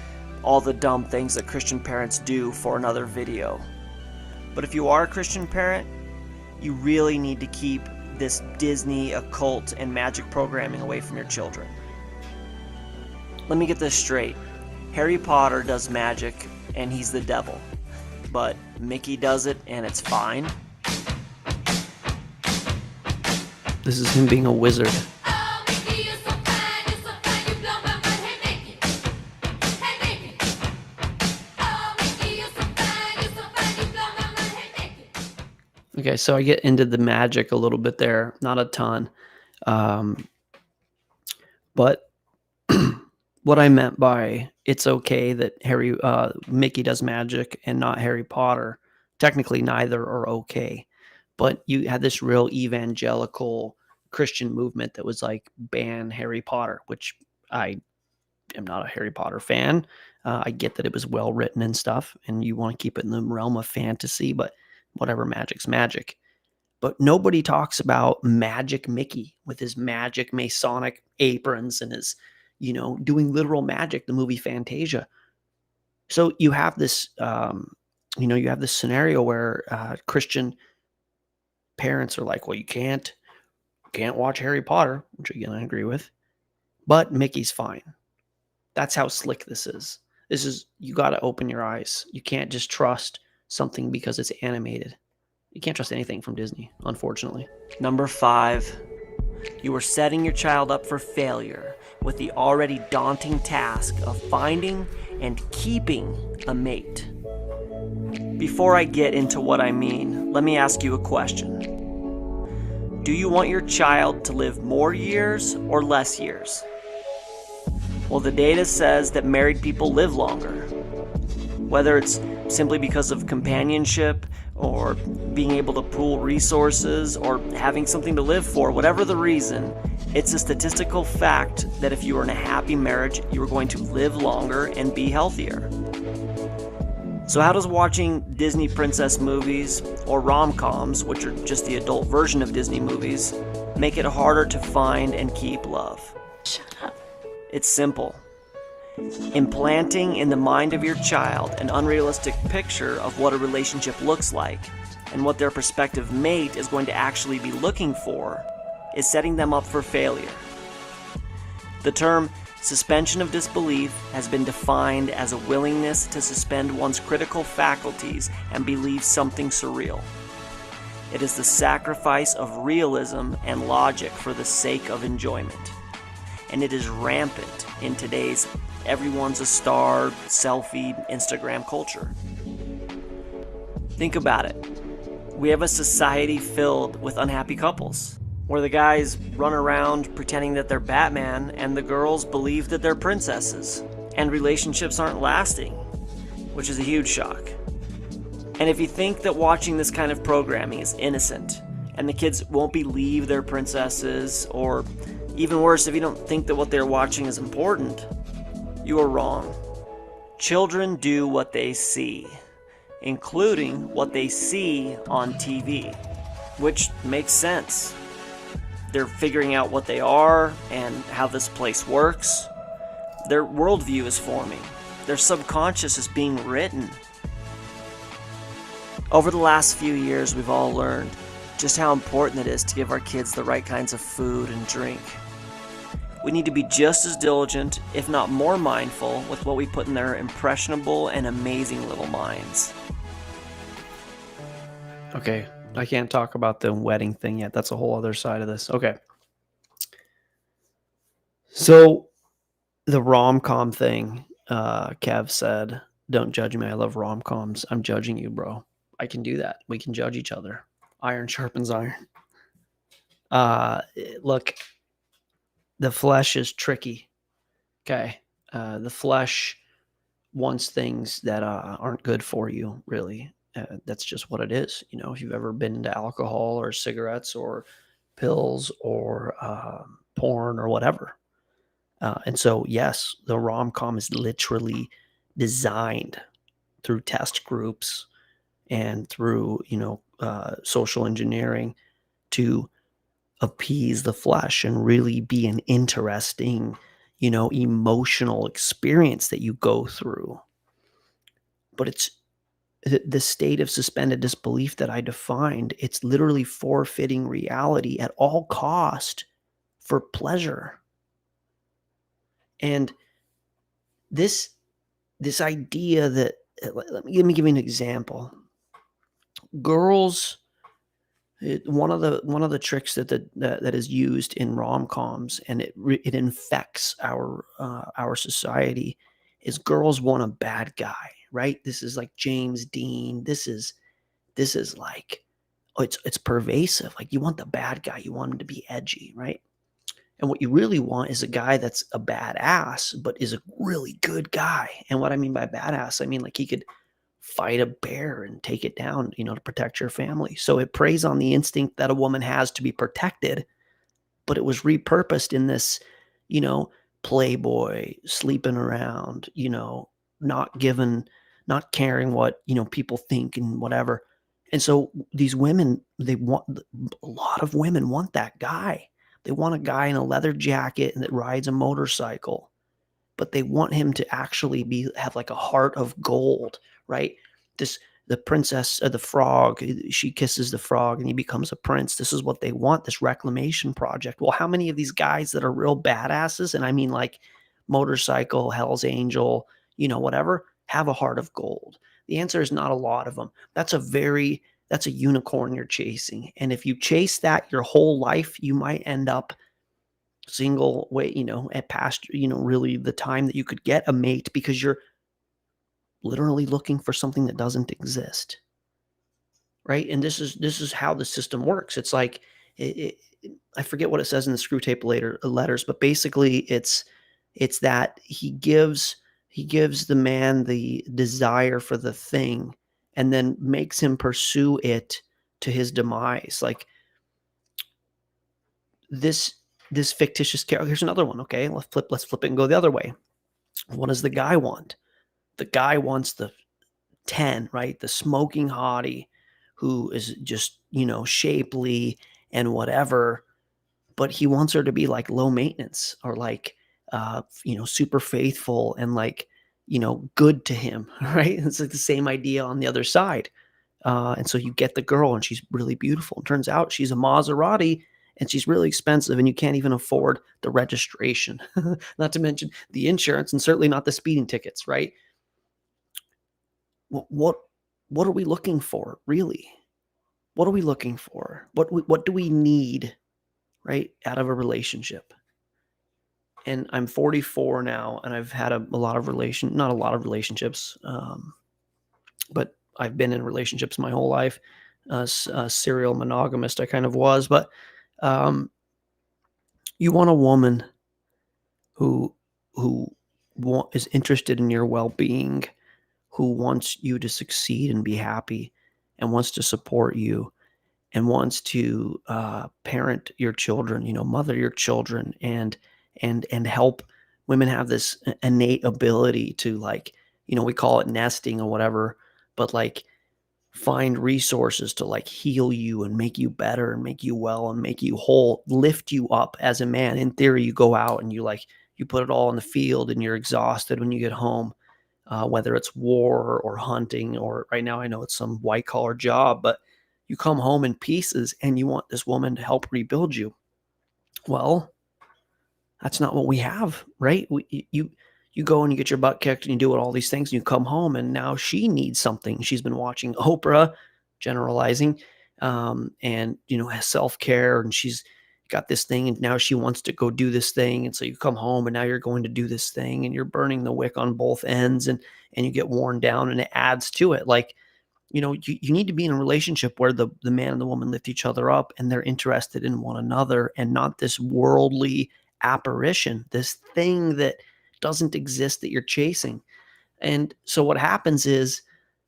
all the dumb things that Christian parents do for another video. But if you are a Christian parent, you really need to keep this Disney, occult, and magic programming away from your children. Let me get this straight. Harry Potter does magic and he's the devil. But Mickey does it and it's fine. This is him being a wizard. Oh, Mickey, you're so fine, you blow my mind. Hey, Mickey. Hey, Mickey. Oh, Mickey, you're so fine, you blow my mind. Hey, Mickey. Okay, so I get into the magic a little bit there, not a ton. But what I meant by it's okay that Mickey does magic and not Harry Potter, technically neither are okay. But you had this real evangelical Christian movement that was like ban Harry Potter, which I am not a Harry Potter fan. I get that it was well written and stuff, and you want to keep it in the realm of fantasy, but whatever, magic's magic. But nobody talks about Magic Mickey with his magic Masonic aprons and his, doing literal magic, the movie Fantasia. So you have this, you have this scenario where Christian parents are like, well, you can't watch Harry Potter, which again, I agree with, but Mickey's fine. That's how slick this is. You got to open your eyes. You can't just trust something because it's animated. You can't trust anything from Disney, unfortunately. Number 5, you are setting your child up for failure with the already daunting task of finding and keeping a mate. Before I get into what I mean, let me ask you a question. Do you want your child to live more years or less years? Well, the data says that married people live longer. Whether it's simply because of companionship or being able to pool resources or having something to live for, whatever the reason, it's a statistical fact that if you are in a happy marriage, you are going to live longer and be healthier. So how does watching Disney princess movies or rom-coms, which are just the adult version of Disney movies, make it harder to find and keep love? Shut up. It's simple. Implanting in the mind of your child an unrealistic picture of what a relationship looks like and what their prospective mate is going to actually be looking for is setting them up for failure. The term suspension of disbelief has been defined as a willingness to suspend one's critical faculties and believe something surreal. It is the sacrifice of realism and logic for the sake of enjoyment. And it is rampant in today's everyone's a star, selfie, Instagram culture. Think about it. We have a society filled with unhappy couples, where the guys run around pretending that they're Batman and the girls believe that they're princesses, and relationships aren't lasting, which is a huge shock. And if you think that watching this kind of programming is innocent, and the kids won't believe they're princesses, or even worse, if you don't think that what they're watching is important, you are wrong. Children do what they see, including what they see on TV, which makes sense. They're figuring out what they are and how this place works. Their worldview is forming. Their subconscious is being written. Over the last few years, we've all learned just how important it is to give our kids the right kinds of food and drink. We need to be just as diligent, if not more mindful, with what we put in their impressionable and amazing little minds. Okay, I can't talk about the wedding thing yet. That's a whole other side of this. Okay. So the rom-com thing, Kev said, don't judge me. I love rom-coms. I'm judging you, bro. I can do that. We can judge each other. Iron sharpens iron. Look, the flesh is tricky. Okay. The flesh wants things that aren't good for you, really. That's just what it is. If you've ever been into alcohol or cigarettes or pills or porn or whatever. And so, yes, the rom-com is literally designed through test groups and through, social engineering to appease the flesh and really be an interesting, emotional experience that you go through. But it's the state of suspended disbelief that I defined. It's literally forfeiting reality at all cost for pleasure. And this idea that let me give you an example. Girls, one of the tricks that is used in rom-coms, and it infects our society, is girls want a bad guy, right? This is like James Dean. This is like, oh, it's pervasive. Like, you want the bad guy, you want him to be edgy, right? And what you really want is a guy that's a badass, but is a really good guy. And what I mean by badass, I mean like he could fight a bear and take it down, to protect your family. So it preys on the instinct that a woman has to be protected, but it was repurposed in this, you know, playboy, sleeping around, not given, not caring what, people think and whatever. And so these women, a lot of women want that guy. They want a guy in a leather jacket and that rides a motorcycle, but they want him to actually have like a heart of gold, right? This the princess the frog, she kisses the frog and he becomes a prince. This is what they want, this reclamation project. Well, how many of these guys that are real badasses, and I mean like motorcycle, Hell's Angel, whatever, have a heart of gold? The answer is not a lot of them. That's a unicorn you're chasing. And if you chase that your whole life, you might end up single way, at past, really the time that you could get a mate, because you're literally looking for something that doesn't exist. Right. And this is how the system works. It's like, I forget what it says in the screw tape letters, but basically it's that he gives the man the desire for the thing and then makes him pursue it to his demise. Like this fictitious character. Here's another one. Okay, let's flip it and go the other way. What does the guy want? The guy wants the 10, right? The smoking hottie who is just, shapely and whatever, but he wants her to be like low maintenance or like, super faithful and like, good to him, right? It's like the same idea on the other side. And so you get the girl and she's really beautiful. It turns out she's a Maserati and she's really expensive and you can't even afford the registration, not to mention the insurance and certainly not the speeding tickets, right? What are we looking for, really? What are we looking for? What do we need, right, out of a relationship? And I'm 44 now, and I've had not a lot of relationships, but I've been in relationships my whole life. Serial monogamist, I kind of was, but you want a woman who is interested in your well-being, who wants you to succeed and be happy, and wants to support you, and wants to parent your children, mother your children, and help. Women have this innate ability to, like, we call it nesting or whatever, but like find resources to like heal you and make you better and make you well and make you whole, lift you up as a man. In theory, you go out and you put it all in the field and you're exhausted when you get home, whether it's war or hunting, or right now I know it's some white collar job, but you come home in pieces and you want this woman to help rebuild you. Well, that's not what we have, right? You go and you get your butt kicked and you do all these things and you come home and now she needs something. She's been watching Oprah, generalizing, and has self-care, and she's got this thing and now she wants to go do this thing. And so you come home and now you're going to do this thing and you're burning the wick on both ends, and you get worn down, and it adds to it. Like, you need to be in a relationship where the man and the woman lift each other up and they're interested in one another, and not this worldly apparition, this thing that doesn't exist that you're chasing. And so what happens is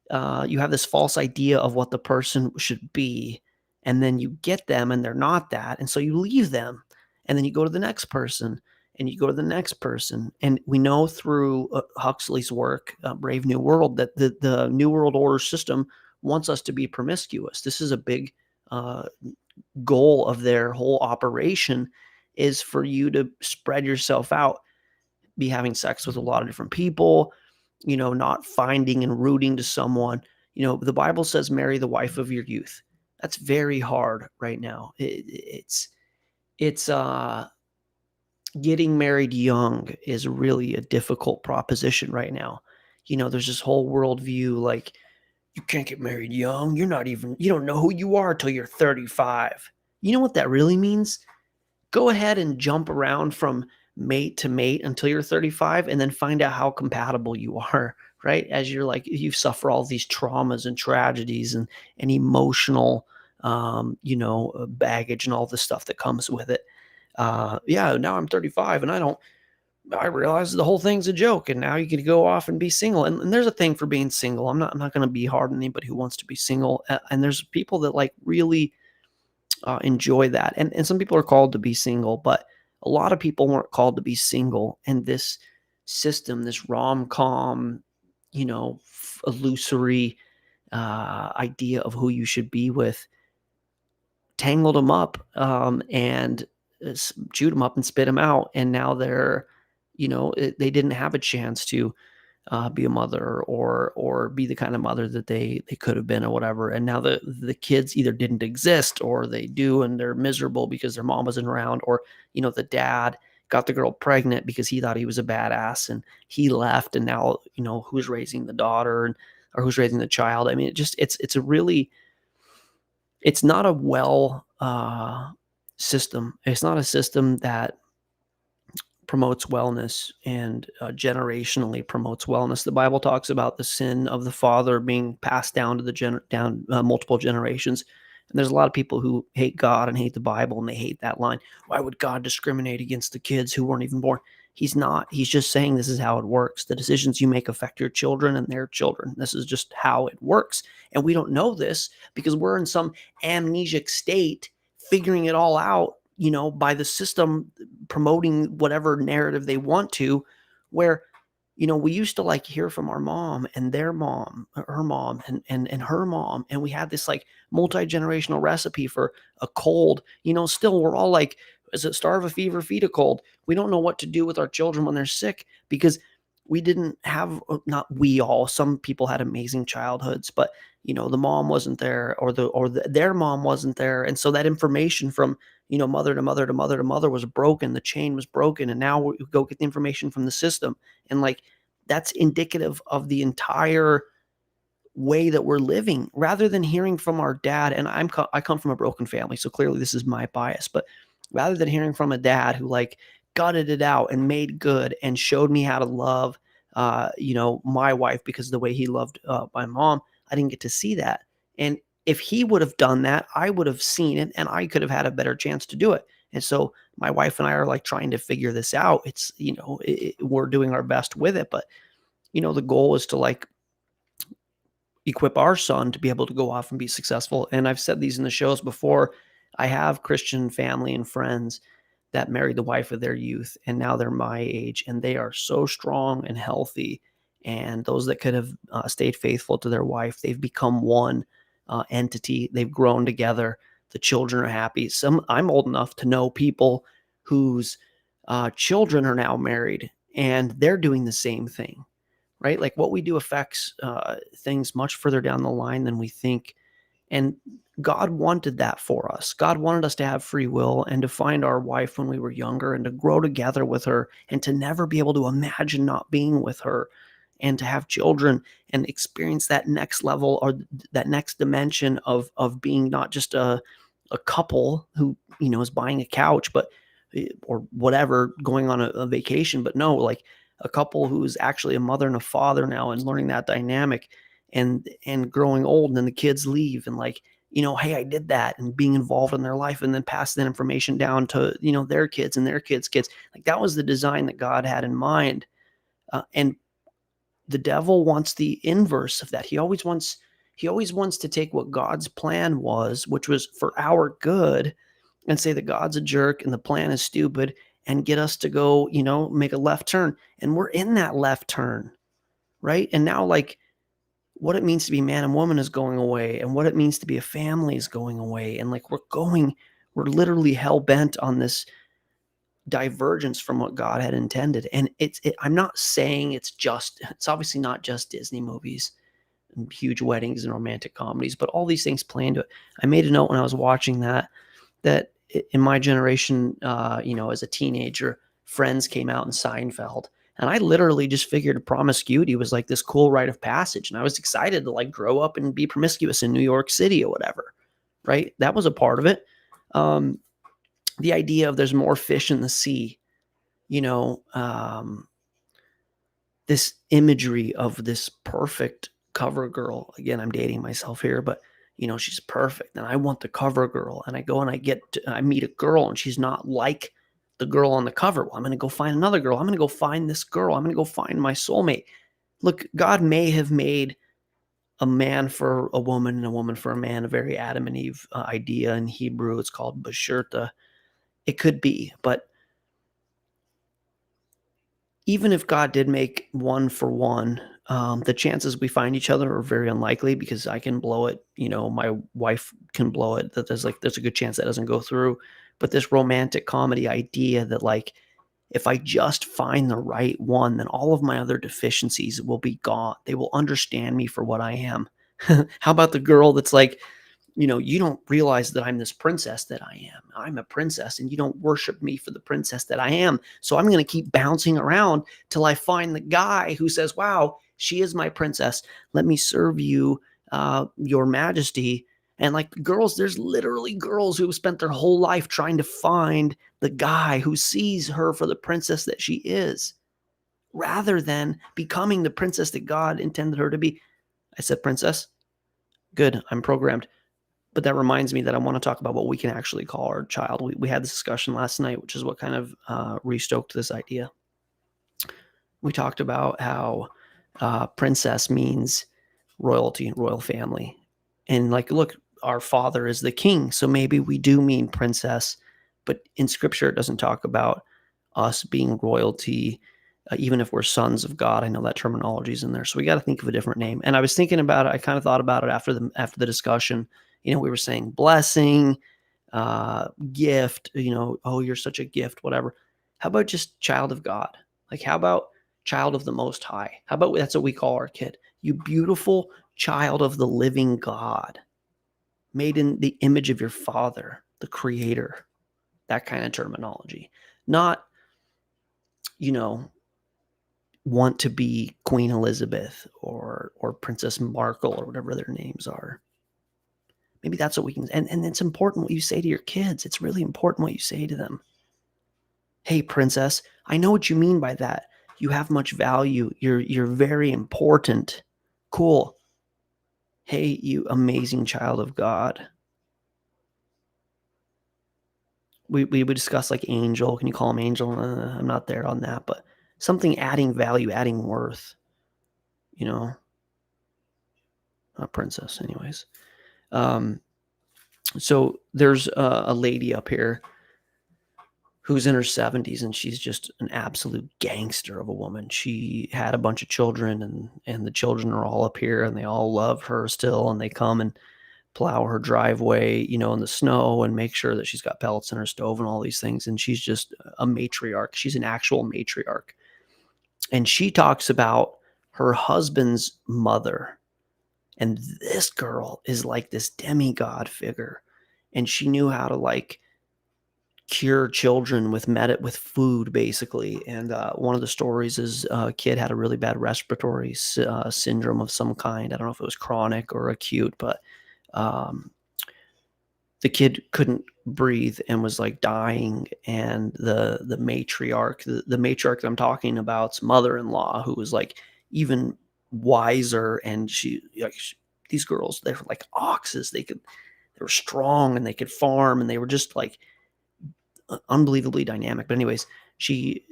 you have this false idea of what the person should be, and then you get them and they're not that, and so you leave them, and then you go to the next person and you go to the next person. And we know through Huxley's work, Brave New World, that the New World Order system wants us to be promiscuous. This is a big goal of their whole operation, is for you to spread yourself out, be having sex with a lot of different people, not finding and rooting to someone. The Bible says marry the wife of your youth. That's very hard right now. It's getting married young is really a difficult proposition right now. there's this whole worldview like, you can't get married young. You don't know who you are till you're 35. You know what that really means? Go ahead and jump around from mate to mate until you're 35 and then find out how compatible you are, right? As you're like, you suffer all these traumas and tragedies and emotional, baggage and all the stuff that comes with it. Yeah, now I'm 35 and I realize the whole thing's a joke, and now you can go off and be single. And there's a thing for being single. I'm not going to be hard on anybody who wants to be single. And there's people that like really enjoy that. And some people are called to be single, but a lot of people weren't called to be single. And this system, this rom-com, illusory idea of who you should be with, tangled them up and chewed them up and spit them out. And now they're, they didn't have a chance to be a mother or be the kind of mother that they could have been or whatever. And now the kids either didn't exist or they do, and they're miserable because their mom wasn't around, or, the dad got the girl pregnant because he thought he was a badass and he left. And now, who's raising the daughter or who's raising the child? I mean, it's not a system. It's not a system that promotes wellness and generationally promotes wellness. The Bible talks about the sin of the father being passed down to the multiple generations. And there's a lot of people who hate God and hate the Bible, and they hate that line. Why would God discriminate against the kids who weren't even born? He's not. He's just saying this is how it works. The decisions you make affect your children and their children. This is just how it works. And we don't know this because we're in some amnesic state figuring it all out, by the system promoting whatever narrative they want to, where, we used to like hear from our mom and their mom, her mom and her mom. And we had this like multi-generational recipe for a cold, still we're all like, is it starve a fever, feed a cold? We don't know what to do with our children when they're sick because we didn't have, not we all, some people had amazing childhoods, but the mom wasn't there or their mom wasn't there. And so that information from, mother to mother to mother to mother was broken. The chain was broken. And now we go get the information from the system. And like, that's indicative of the entire way that we're living rather than hearing from our dad. And I come from a broken family. So clearly this is my bias, but rather than hearing from a dad who like gutted it out and made good and showed me how to love, my wife because of the way he loved my mom, I didn't get to see that. And if he would have done that, I would have seen it and I could have had a better chance to do it. And so my wife and I are like trying to figure this out. It's, we're doing our best with it, but the goal is to like equip our son to be able to go off and be successful. And I've said these in the shows before. I have Christian family and friends that married the wife of their youth, and now they're my age, and they are so strong and healthy. And those that could have stayed faithful to their wife, they've become one entity. They've grown together. The children are happy. I'm old enough to know people whose children are now married, and they're doing the same thing, right? Like what we do affects things much further down the line than we think. And God wanted that for us. God wanted us to have free will and to find our wife when we were younger and to grow together with her and to never be able to imagine not being with her and to have children and experience that next level or that next dimension of being not just a couple who, is buying a couch, but or whatever, going on a vacation, but no, like a couple who's actually a mother and a father now and learning that dynamic and growing old, and then the kids leave and like, hey, I did that, and being involved in their life and then passing that information down to, their kids and their kids' kids. Like that was the design that God had in mind. And the devil wants the inverse of that. He always wants to take what God's plan was, which was for our good, and say that God's a jerk and the plan is stupid and get us to go, make a left turn. And we're in that left turn, right? And now like what it means to be man and woman is going away, and what it means to be a family is going away. And like we're literally hell bent on this divergence from what God had intended. And I'm not saying it's obviously not just Disney movies and huge weddings and romantic comedies, but all these things play into it. I made a note when I was watching that in my generation, as a teenager, Friends came out in Seinfeld. And I literally just figured promiscuity was like this cool rite of passage. And I was excited to like grow up and be promiscuous in New York City or whatever, right? That was a part of it. The idea of there's more fish in the sea, you know, this imagery of this perfect cover girl. Again, I'm dating myself here, but you know, she's perfect. And I want the cover girl. And I go and I meet a girl and she's not like the girl on the cover. Well, I'm going to go find another girl. I'm going to go find this girl. I'm going to go find my soulmate. Look, God may have made a man for a woman and a woman for a man, a very Adam and Eve idea. In Hebrew, it's called Bashirta. It could be, but even if God did make one for one, the chances we find each other are very unlikely because I can blow it. You know, my wife can blow it. That there's a good chance that doesn't go through. But this romantic comedy idea that like, if I just find the right one, then all of my other deficiencies will be gone. They will understand me for what I am. How about the girl that's like, you know, you don't realize that I'm this princess that I am. I'm a princess and you don't worship me for the princess that I am. So I'm going to keep bouncing around till I find the guy who says, wow, she is my princess. Let me serve you, your majesty. And like girls, there's literally girls who have spent their whole life trying to find the guy who sees her for the princess that she is, rather than becoming the princess that God intended her to be. I said princess. Good. I'm programmed. But that reminds me that I want to talk about what we can actually call our child. We had this discussion last night, which is what kind of restoked this idea. We talked about how princess means royalty, royal family. And like, look, our father is the king. So maybe we do mean princess, but in scripture, it doesn't talk about us being royalty, even if we're sons of God. I know that terminology is in there. So we got to think of a different name. And I was thinking about it. I kind of thought about it after the discussion. You know, we were saying blessing, gift, you know, oh, you're such a gift, whatever. How about just child of God? Like, how about child of the Most High? How about that's what we call our kid? You beautiful child of the living God, made in the image of your Father, the Creator. That kind of terminology. Not, you know, want to be Queen Elizabeth or Princess Markle or whatever their names are. Maybe that's what we can, and it's important what you say to your kids. It's really important what you say to them. Hey, princess, I know what you mean by that. You have much value. You're very important. Cool. Hey, you amazing child of God. We would discuss like angel. Can you call him angel? I'm not there on that, but something adding value, adding worth. You know, not princess, anyways. So there's a lady up here who's in her 70s, and she's just an absolute gangster of a woman. She had a bunch of children, and the children are all up here, and they all love her still, and they come and plow her driveway, you know, in the snow and make sure that she's got pellets in her stove and all these things. And she's just a matriarch. She's an actual matriarch. And she talks about her husband's mother. And this girl is like this demigod figure. And she knew how to like cure children with food, basically. And one of the stories is a kid had a really bad respiratory syndrome of some kind. I don't know if it was chronic or acute, but the kid couldn't breathe and was like dying. And the matriarch, the matriarch that I'm talking about's mother-in-law, who was like even wiser, and these girls, they were like oxes. They were strong and they could farm, and they were just like unbelievably dynamic. But anyways, she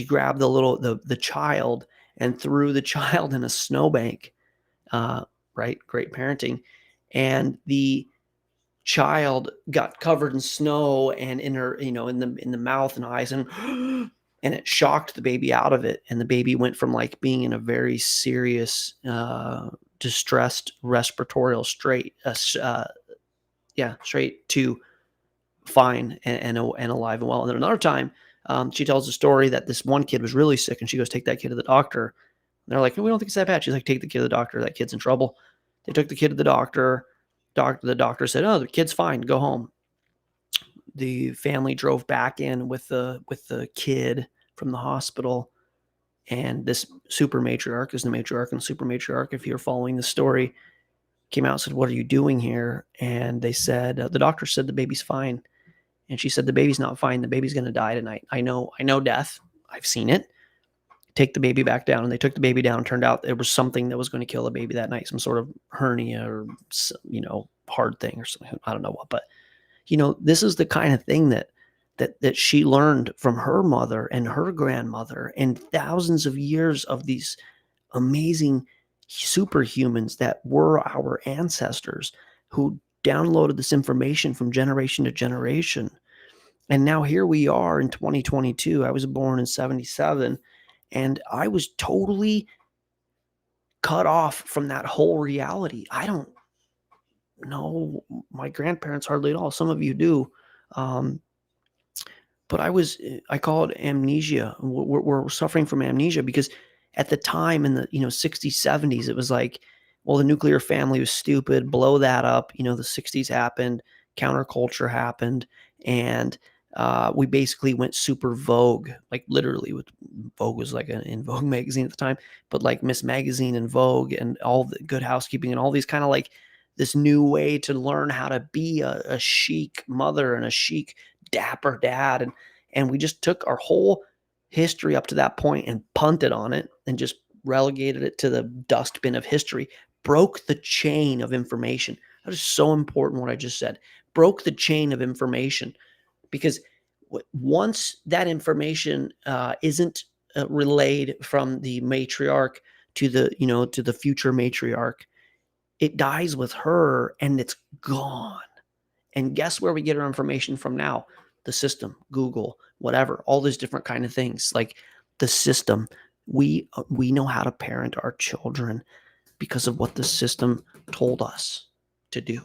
grabbed the child and threw the child in a snowbank. Right, great parenting. And the child got covered in snow and in her, you know, in the mouth and eyes, and it shocked the baby out of it. And the baby went from like being in a very serious, distressed respiratory straight to fine and alive and well. And then another time, she tells a story that this one kid was really sick, and she goes, take that kid to the doctor. And they're like, we don't think it's that bad. She's like, take the kid to the doctor. That kid's in trouble. They took the kid to the doctor. The doctor said, oh, the kid's fine. Go home. The family drove back in with the kid from the hospital, And this super matriarch is the matriarch and super matriarch, if you're following the story, came out and said, "What are you doing here?" And they said, the doctor said the baby's fine. And she said, "The baby's not fine. The baby's going to die tonight. I know death. I've seen it. Take the baby back down." And they took the baby down. Turned out there was something that was going to kill the baby that night, some sort of hernia or, hard thing or something. I don't know what, but this is the kind of thing that she learned from her mother and her grandmother and thousands of years of these amazing superhumans that were our ancestors who downloaded this information from generation to generation. And now here we are in 2022. I was born in 77, and I was totally cut off from that whole reality. I don't know my grandparents hardly at all. Some of you do. But I call it amnesia. We're suffering from amnesia because at the time in the 60s, 70s, it was like, well, the nuclear family was stupid, blow that up. The 60s happened, counterculture happened, and we basically went super Vogue, like literally. With Vogue was like an In Vogue magazine at the time, but like Miss Magazine and Vogue and all the Good Housekeeping and all these kind of like this new way to learn how to be a chic mother and a chic dapper dad, and we just took our whole history up to that point and punted on it and just relegated it to the dustbin of history. Broke the chain of information. That is so important what I just said. Broke the chain of information, because once that information isn't relayed from the matriarch to the future matriarch, it dies with her and it's gone. And guess where we get our information from now? The system, Google, whatever, all these different kind of things. Like the system, we know how to parent our children because of what the system told us to do.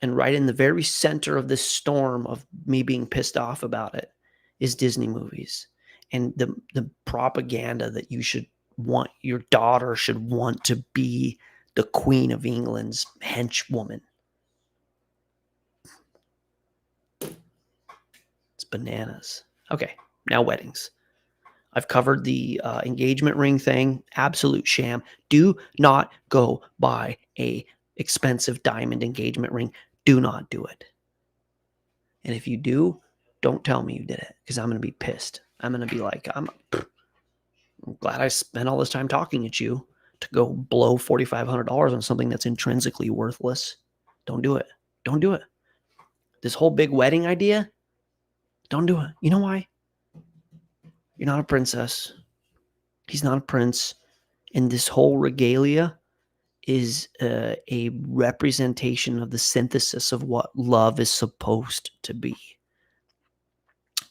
And right in the very center of this storm of me being pissed off about it is Disney movies and the propaganda that your daughter should want to be the Queen of England's henchwoman. It's bananas. Okay, now weddings. I've covered the engagement ring thing. Absolute sham. Do not go buy a expensive diamond engagement ring. Do not do it. And if you do, don't tell me you did it, because I'm going to be pissed. I'm going to be like, I'm glad I spent all this time talking at you to go blow $4,500 on something that's intrinsically worthless. Don't do it. Don't do it. This whole big wedding idea, don't do it. You know why? You're not a princess. He's not a prince. And this whole regalia is a representation of the synthesis of what love is supposed to be.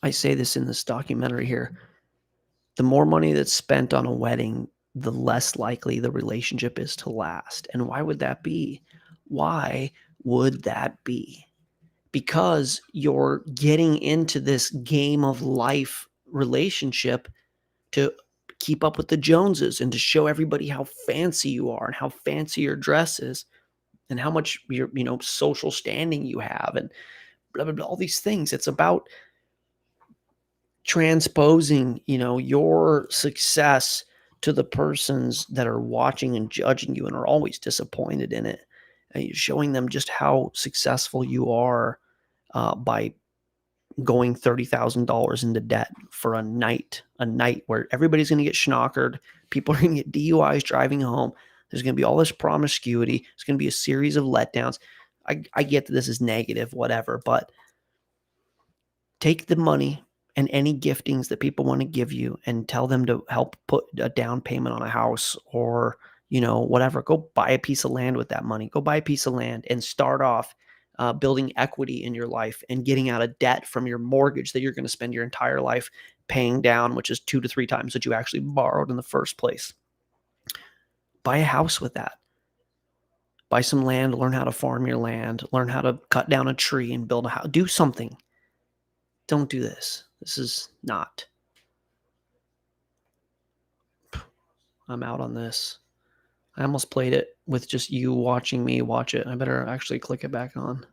I say this in this documentary here. The more money that's spent on a wedding, the less likely the relationship is to last. And why would that be? Why would that be? Because you're getting into this game of life relationship to keep up with the Joneses and to show everybody how fancy you are and how fancy your dress is and how much your social standing you have and blah blah blah, all these things. It's about transposing your success to the persons that are watching and judging you and are always disappointed in it, and you're showing them just how successful you are by going $30,000 into debt for a night where everybody's going to get schnockered. People are going to get DUIs driving home. There's going to be all this promiscuity. It's going to be a series of letdowns. I get that this is negative, whatever, but take the money and any giftings that people want to give you and tell them to help put a down payment on a house or, whatever. Go buy a piece of land with that money. Go buy a piece of land and start off building equity in your life and getting out of debt from your mortgage that you're going to spend your entire life paying down, which is 2 to 3 times what you actually borrowed in the first place. Buy a house with that. Buy some land, learn how to farm your land, learn how to cut down a tree and build a house. Do something. Don't do this. This is not. I'm out on this. I almost played it with just you watching me watch it. I better actually click it back on.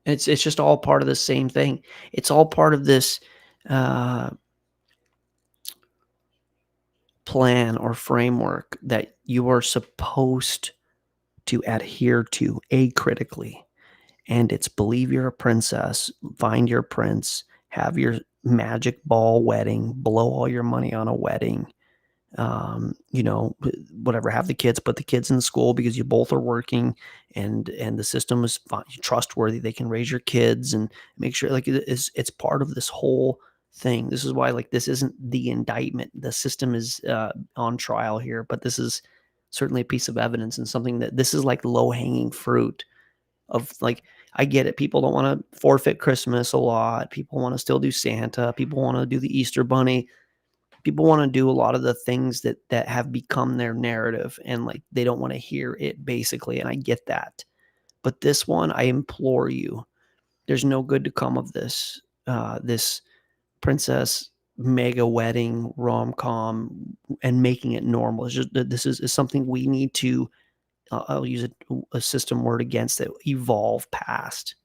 It's just all part of the same thing. It's all part of this plan or framework that you are supposed to adhere to acritically. And it's believe you're a princess, find your prince, have your magic ball wedding, blow all your money on a wedding, whatever, have the kids, put the kids in school because you both are working, and the system is trustworthy. They can raise your kids and make sure, like, it's part of this whole thing. This is why, like, this isn't the indictment. The system is on trial here, but this is certainly a piece of evidence and something that this is like low hanging fruit of, like, I get it. People don't want to forfeit Christmas a lot. People want to still do Santa. People want to do the Easter Bunny. People want to do a lot of the things that have become their narrative, and, like, they don't want to hear it, basically. And I get that. But this one, I implore you, there's no good to come of this. This princess mega wedding rom-com and making it normal. It's just, this is something we need to, I'll use a system word against it, evolve past.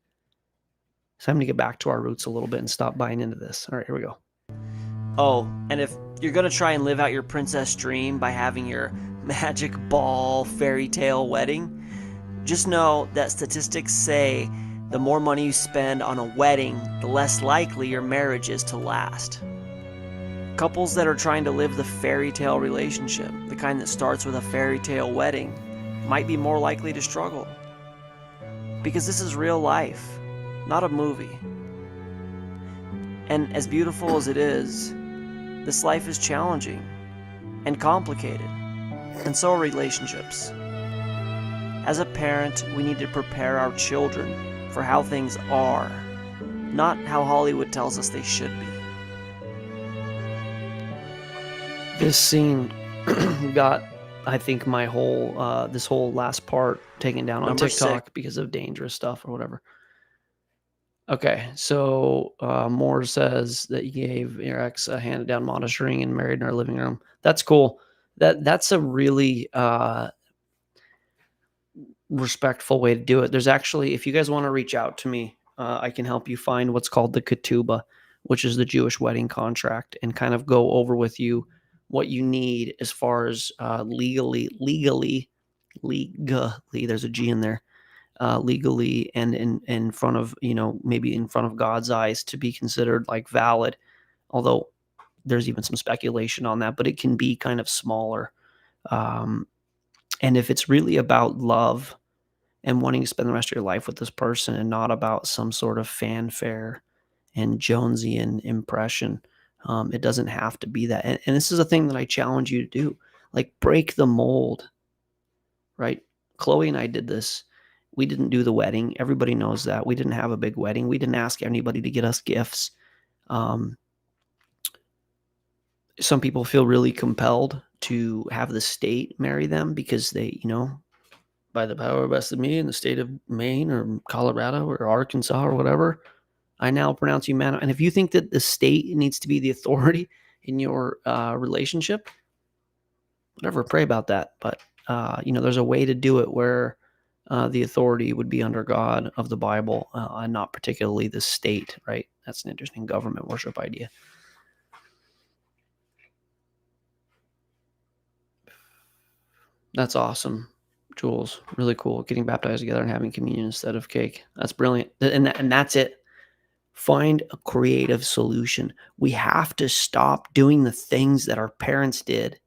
It's time to get back to our roots a little bit and stop buying into this. All right, here we go. Oh, and if you're gonna try and live out your princess dream by having your magic ball fairy tale wedding, just know that statistics say the more money you spend on a wedding, the less likely your marriage is to last. Couples that are trying to live the fairy tale relationship, the kind that starts with a fairy tale wedding, might be more likely to struggle. Because this is real life, not a movie. And as beautiful as it is, this life is challenging and complicated, and so are relationships. As a parent, we need to prepare our children for how things are, not how Hollywood tells us they should be. This scene got, I think, my whole this whole last part taken down on Number TikTok 6. because of dangerous stuff or whatever. Okay, so Moore says that he gave your ex a handed down modest ring and married in our living room. That's cool. That's a really respectful way to do it. There's actually, if you guys want to reach out to me, I can help you find what's called the ketubah, which is the Jewish wedding contract, and kind of go over with you what you need as far as legally, there's a G in there, legally, and in front of, maybe in front of God's eyes, to be considered like valid. Although there's even some speculation on that, but it can be kind of smaller. And if it's really about love and wanting to spend the rest of your life with this person and not about some sort of fanfare and Jonesian impression, it doesn't have to be that. And this is a thing that I challenge you to do. Like, break the mold, right? Chloe and I did this. We didn't do the wedding. Everybody knows that. We didn't have a big wedding. We didn't ask anybody to get us gifts. Some people feel really compelled to have the state marry them because they, by the power vested in me in the state of Maine or Colorado or Arkansas or whatever, I now pronounce you man. And if you think that the state needs to be the authority in your relationship, whatever, pray about that. But, there's a way to do it where the authority would be under God of the Bible and not particularly the state, right? That's an interesting government worship idea. That's awesome, Jules. Really cool. Getting baptized together and having communion instead of cake. That's brilliant. And that's it. Find a creative solution. We have to stop doing the things that our parents did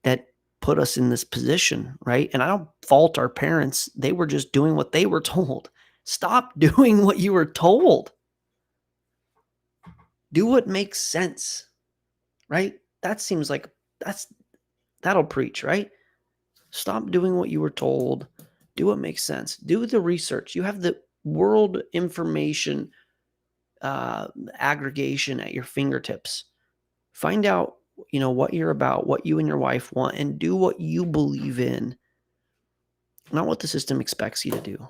that put us in this position, right? And I don't fault our parents. They were just doing what they were told. Stop doing what you were told. Do what makes sense, right? That seems like that'll preach, right? Stop doing what you were told. Do what makes sense. Do the research. You have the world information aggregation at your fingertips. Find out, what you're about, what you and your wife want, and do what you believe in, not what the system expects you to do.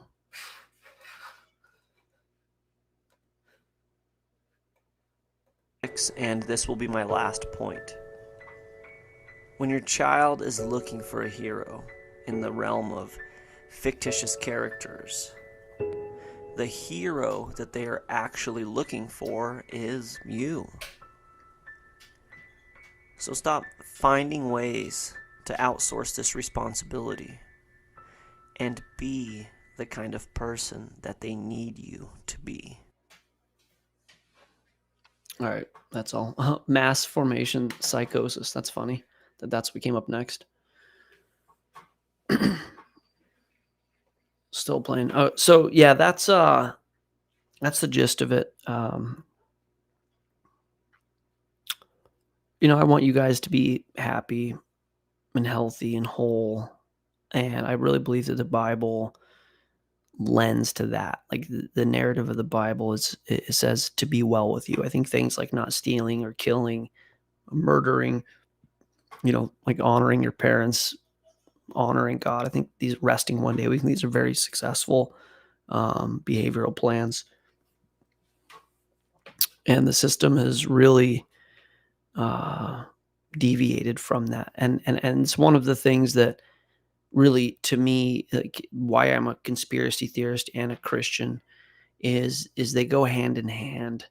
And this will be my last point. When your child is looking for a hero in the realm of fictitious characters, the hero that they are actually looking for is you. So stop finding ways to outsource this responsibility and be the kind of person that they need you to be. All right, that's all. Mass formation psychosis. That's funny that's what came up next. Still playing. Oh, so yeah, that's the gist of it. I want you guys to be happy and healthy and whole, and I really believe that the Bible lends to that. Like the narrative of the Bible it says to be well with you. I think things like not stealing or killing, murdering, like honoring your parents, honoring God. I think these resting one day a week, these are very successful behavioral plans. And the system has really deviated from that. And it's one of the things that really, to me, like, why I'm a conspiracy theorist and a Christian is they go hand in hand.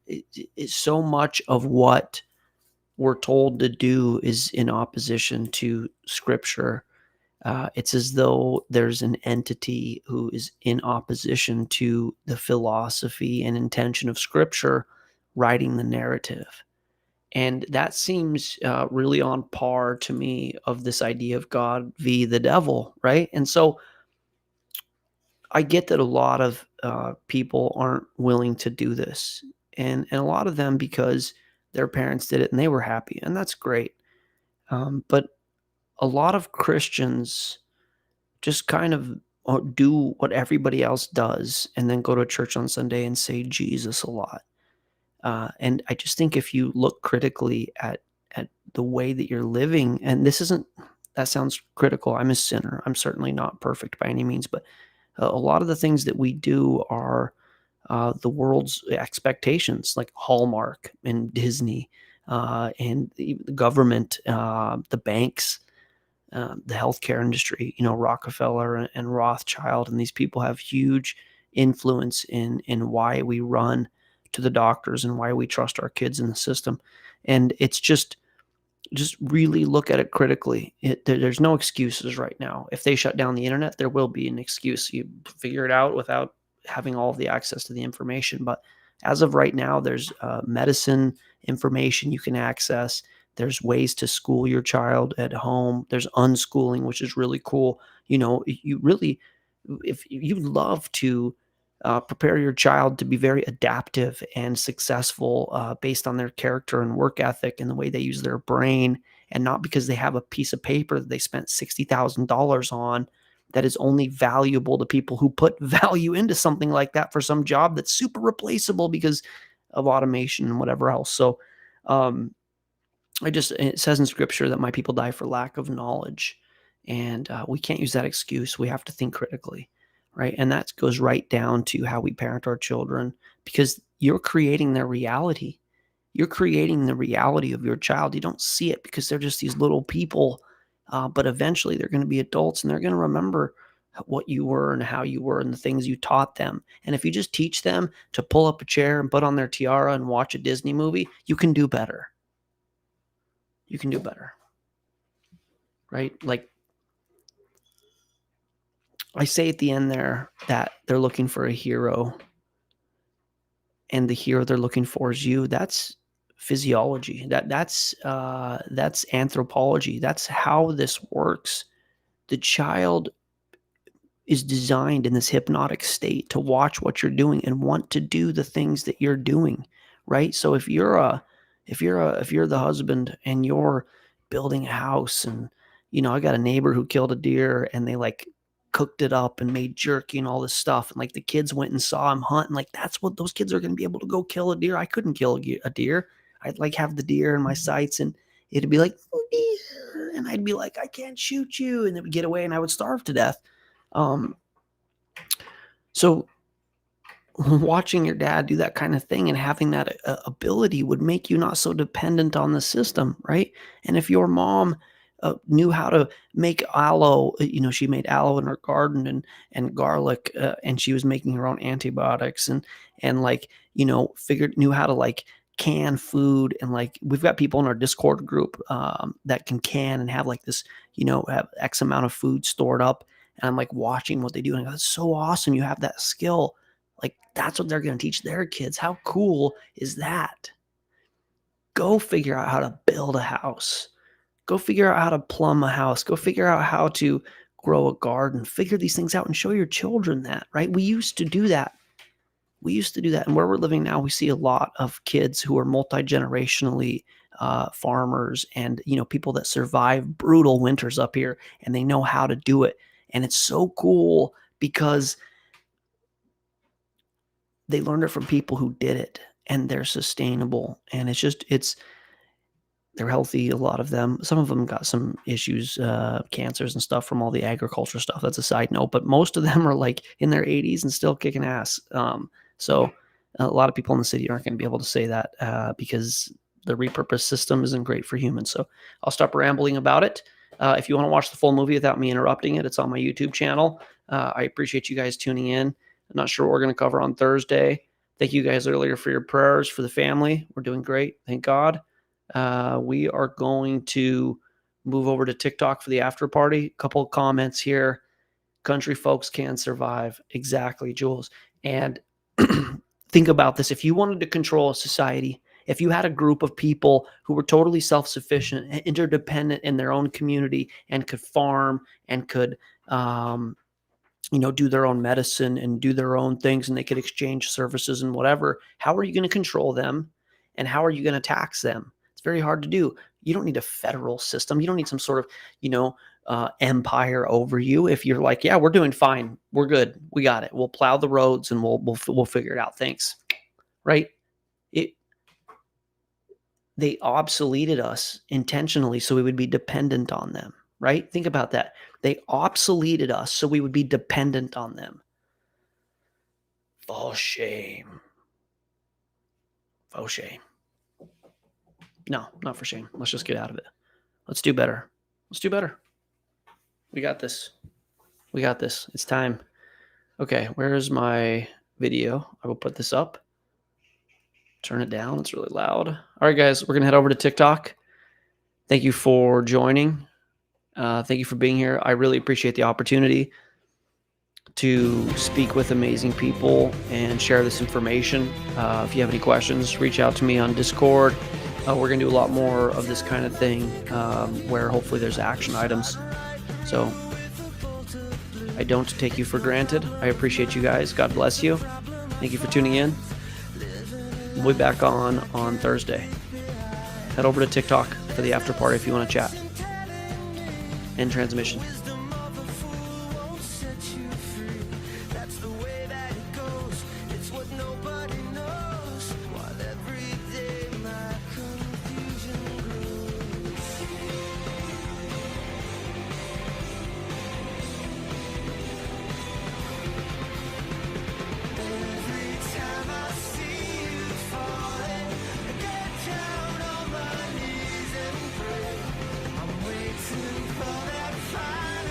It's so much of what we're told to do is in opposition to Scripture. It's as though there's an entity who is in opposition to the philosophy and intention of Scripture writing the narrative. And that seems really on par to me of this idea of God v. the devil, right? And so I get that a lot of people aren't willing to do this. And a lot of them because their parents did it and they were happy. And that's great. But a lot of Christians just kind of do what everybody else does and then go to church on Sunday and say Jesus a lot. And I just think if you look critically at the way that you're living, and that sounds critical. I'm a sinner. I'm certainly not perfect by any means, but a lot of the things that we do are the world's expectations, like Hallmark and Disney, and the government, the banks, the healthcare industry, Rockefeller and Rothschild, and these people have huge influence in why we run to the doctors and why we trust our kids in the system. And it's just really look at it critically. There's no excuses right now. If they shut down the internet, there will be an excuse. You figure it out without having all of the access to the information. But as of right now, there's medicine information you can access. There's ways to school your child at home. There's unschooling, which is really cool. If you love to prepare your child to be very adaptive and successful based on their character and work ethic and the way they use their brain, and not because they have a piece of paper that they spent $60,000 on that is only valuable to people who put value into something like that for some job that's super replaceable because of automation and whatever else. So it says in Scripture that my people die for lack of knowledge, and we can't use that excuse. We have to think critically. Right. And that goes right down to how we parent our children, because you're creating their reality. You're creating the reality of your child. You don't see it because they're just these little people. But eventually they're going to be adults and they're going to remember what you were and how you were and the things you taught them. And if you just teach them to pull up a chair and put on their tiara and watch a Disney movie, you can do better. You can do better. Right? Like, I say at the end there that they're looking for a hero, and the hero they're looking for is you. That's physiology. That's anthropology. That's how this works. The child is designed in this hypnotic state to watch what you're doing and want to do the things that you're doing, right? So if you're the husband and you're building a house, and I got a neighbor who killed a deer and they like cooked it up and made jerky and all this stuff, and like the kids went and saw him hunt, and like that's what those kids are going to be able to go kill a deer. I couldn't kill a deer. I'd like have the deer in my sights, and it'd be like, oh, deer, and I'd be like, I can't shoot you, and it would get away, and I would starve to death. So watching your dad do that kind of thing and having that ability would make you not so dependent on the system, right? And if your mom knew how to make aloe. She made aloe in her garden and garlic, and she was making her own antibiotics and like, knew how to like can food. And like, we've got people in our Discord group that can and have like this, have X amount of food stored up. And I'm like watching what they do. And I go, that's so awesome. You have that skill. Like, that's what they're going to teach their kids. How cool is that? Go figure out how to build a house. Go figure out how to plumb a house. Go figure out how to grow a garden. Figure these things out and show your children that, right? We used to do that. And where we're living now, we see a lot of kids who are multi-generationally farmers and, people that survive brutal winters up here, and they know how to do it. And it's so cool because they learned it from people who did it, and they're sustainable. And they're healthy, a lot of them. Some of them got some issues, cancers and stuff from all the agriculture stuff. That's a side note. But most of them are like in their 80s and still kicking ass. So a lot of people in the city aren't going to be able to say that because the repurposed system isn't great for humans. So I'll stop rambling about it. If you want to watch the full movie without me interrupting it, it's on my YouTube channel. I appreciate you guys tuning in. I'm not sure what we're going to cover on Thursday. Thank you guys earlier for your prayers for the family. We're doing great. Thank God. We are going to move over to TikTok for the after party. A couple of comments here. Country folks can survive. Exactly, Jules. And think about this. If you wanted to control a society, if you had a group of people who were totally self-sufficient and interdependent in their own community and could farm and could, do their own medicine and do their own things, and they could exchange services and whatever, how are you going to control them? And how are you going to tax them? It's very hard to do. You don't need a federal system. You don't need some sort of, empire over you. If you're like, yeah, we're doing fine. We're good. We got it. We'll plow the roads and we'll figure it out. Thanks. Right? They obsoleted us intentionally so we would be dependent on them, right? Think about that. They obsoleted us so we would be dependent on them. For shame. For shame. No, not for shame. Let's just get out of it. Let's do better. Let's do better. We got this. We got this. It's time. Okay, where's my video? I will put this up. Turn it down. It's really loud. All right, guys, we're going to head over to TikTok. Thank you for joining. Thank you for being here. I really appreciate the opportunity to speak with amazing people and share this information. If you have any questions, reach out to me on Discord. We're going to do a lot more of this kind of thing where hopefully there's action items. So I don't take you for granted. I appreciate you guys. God bless you. Thank you for tuning in. We'll be back on Thursday. Head over to TikTok for the after party if you want to chat. End transmission. Waiting for that fire.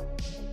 Bye.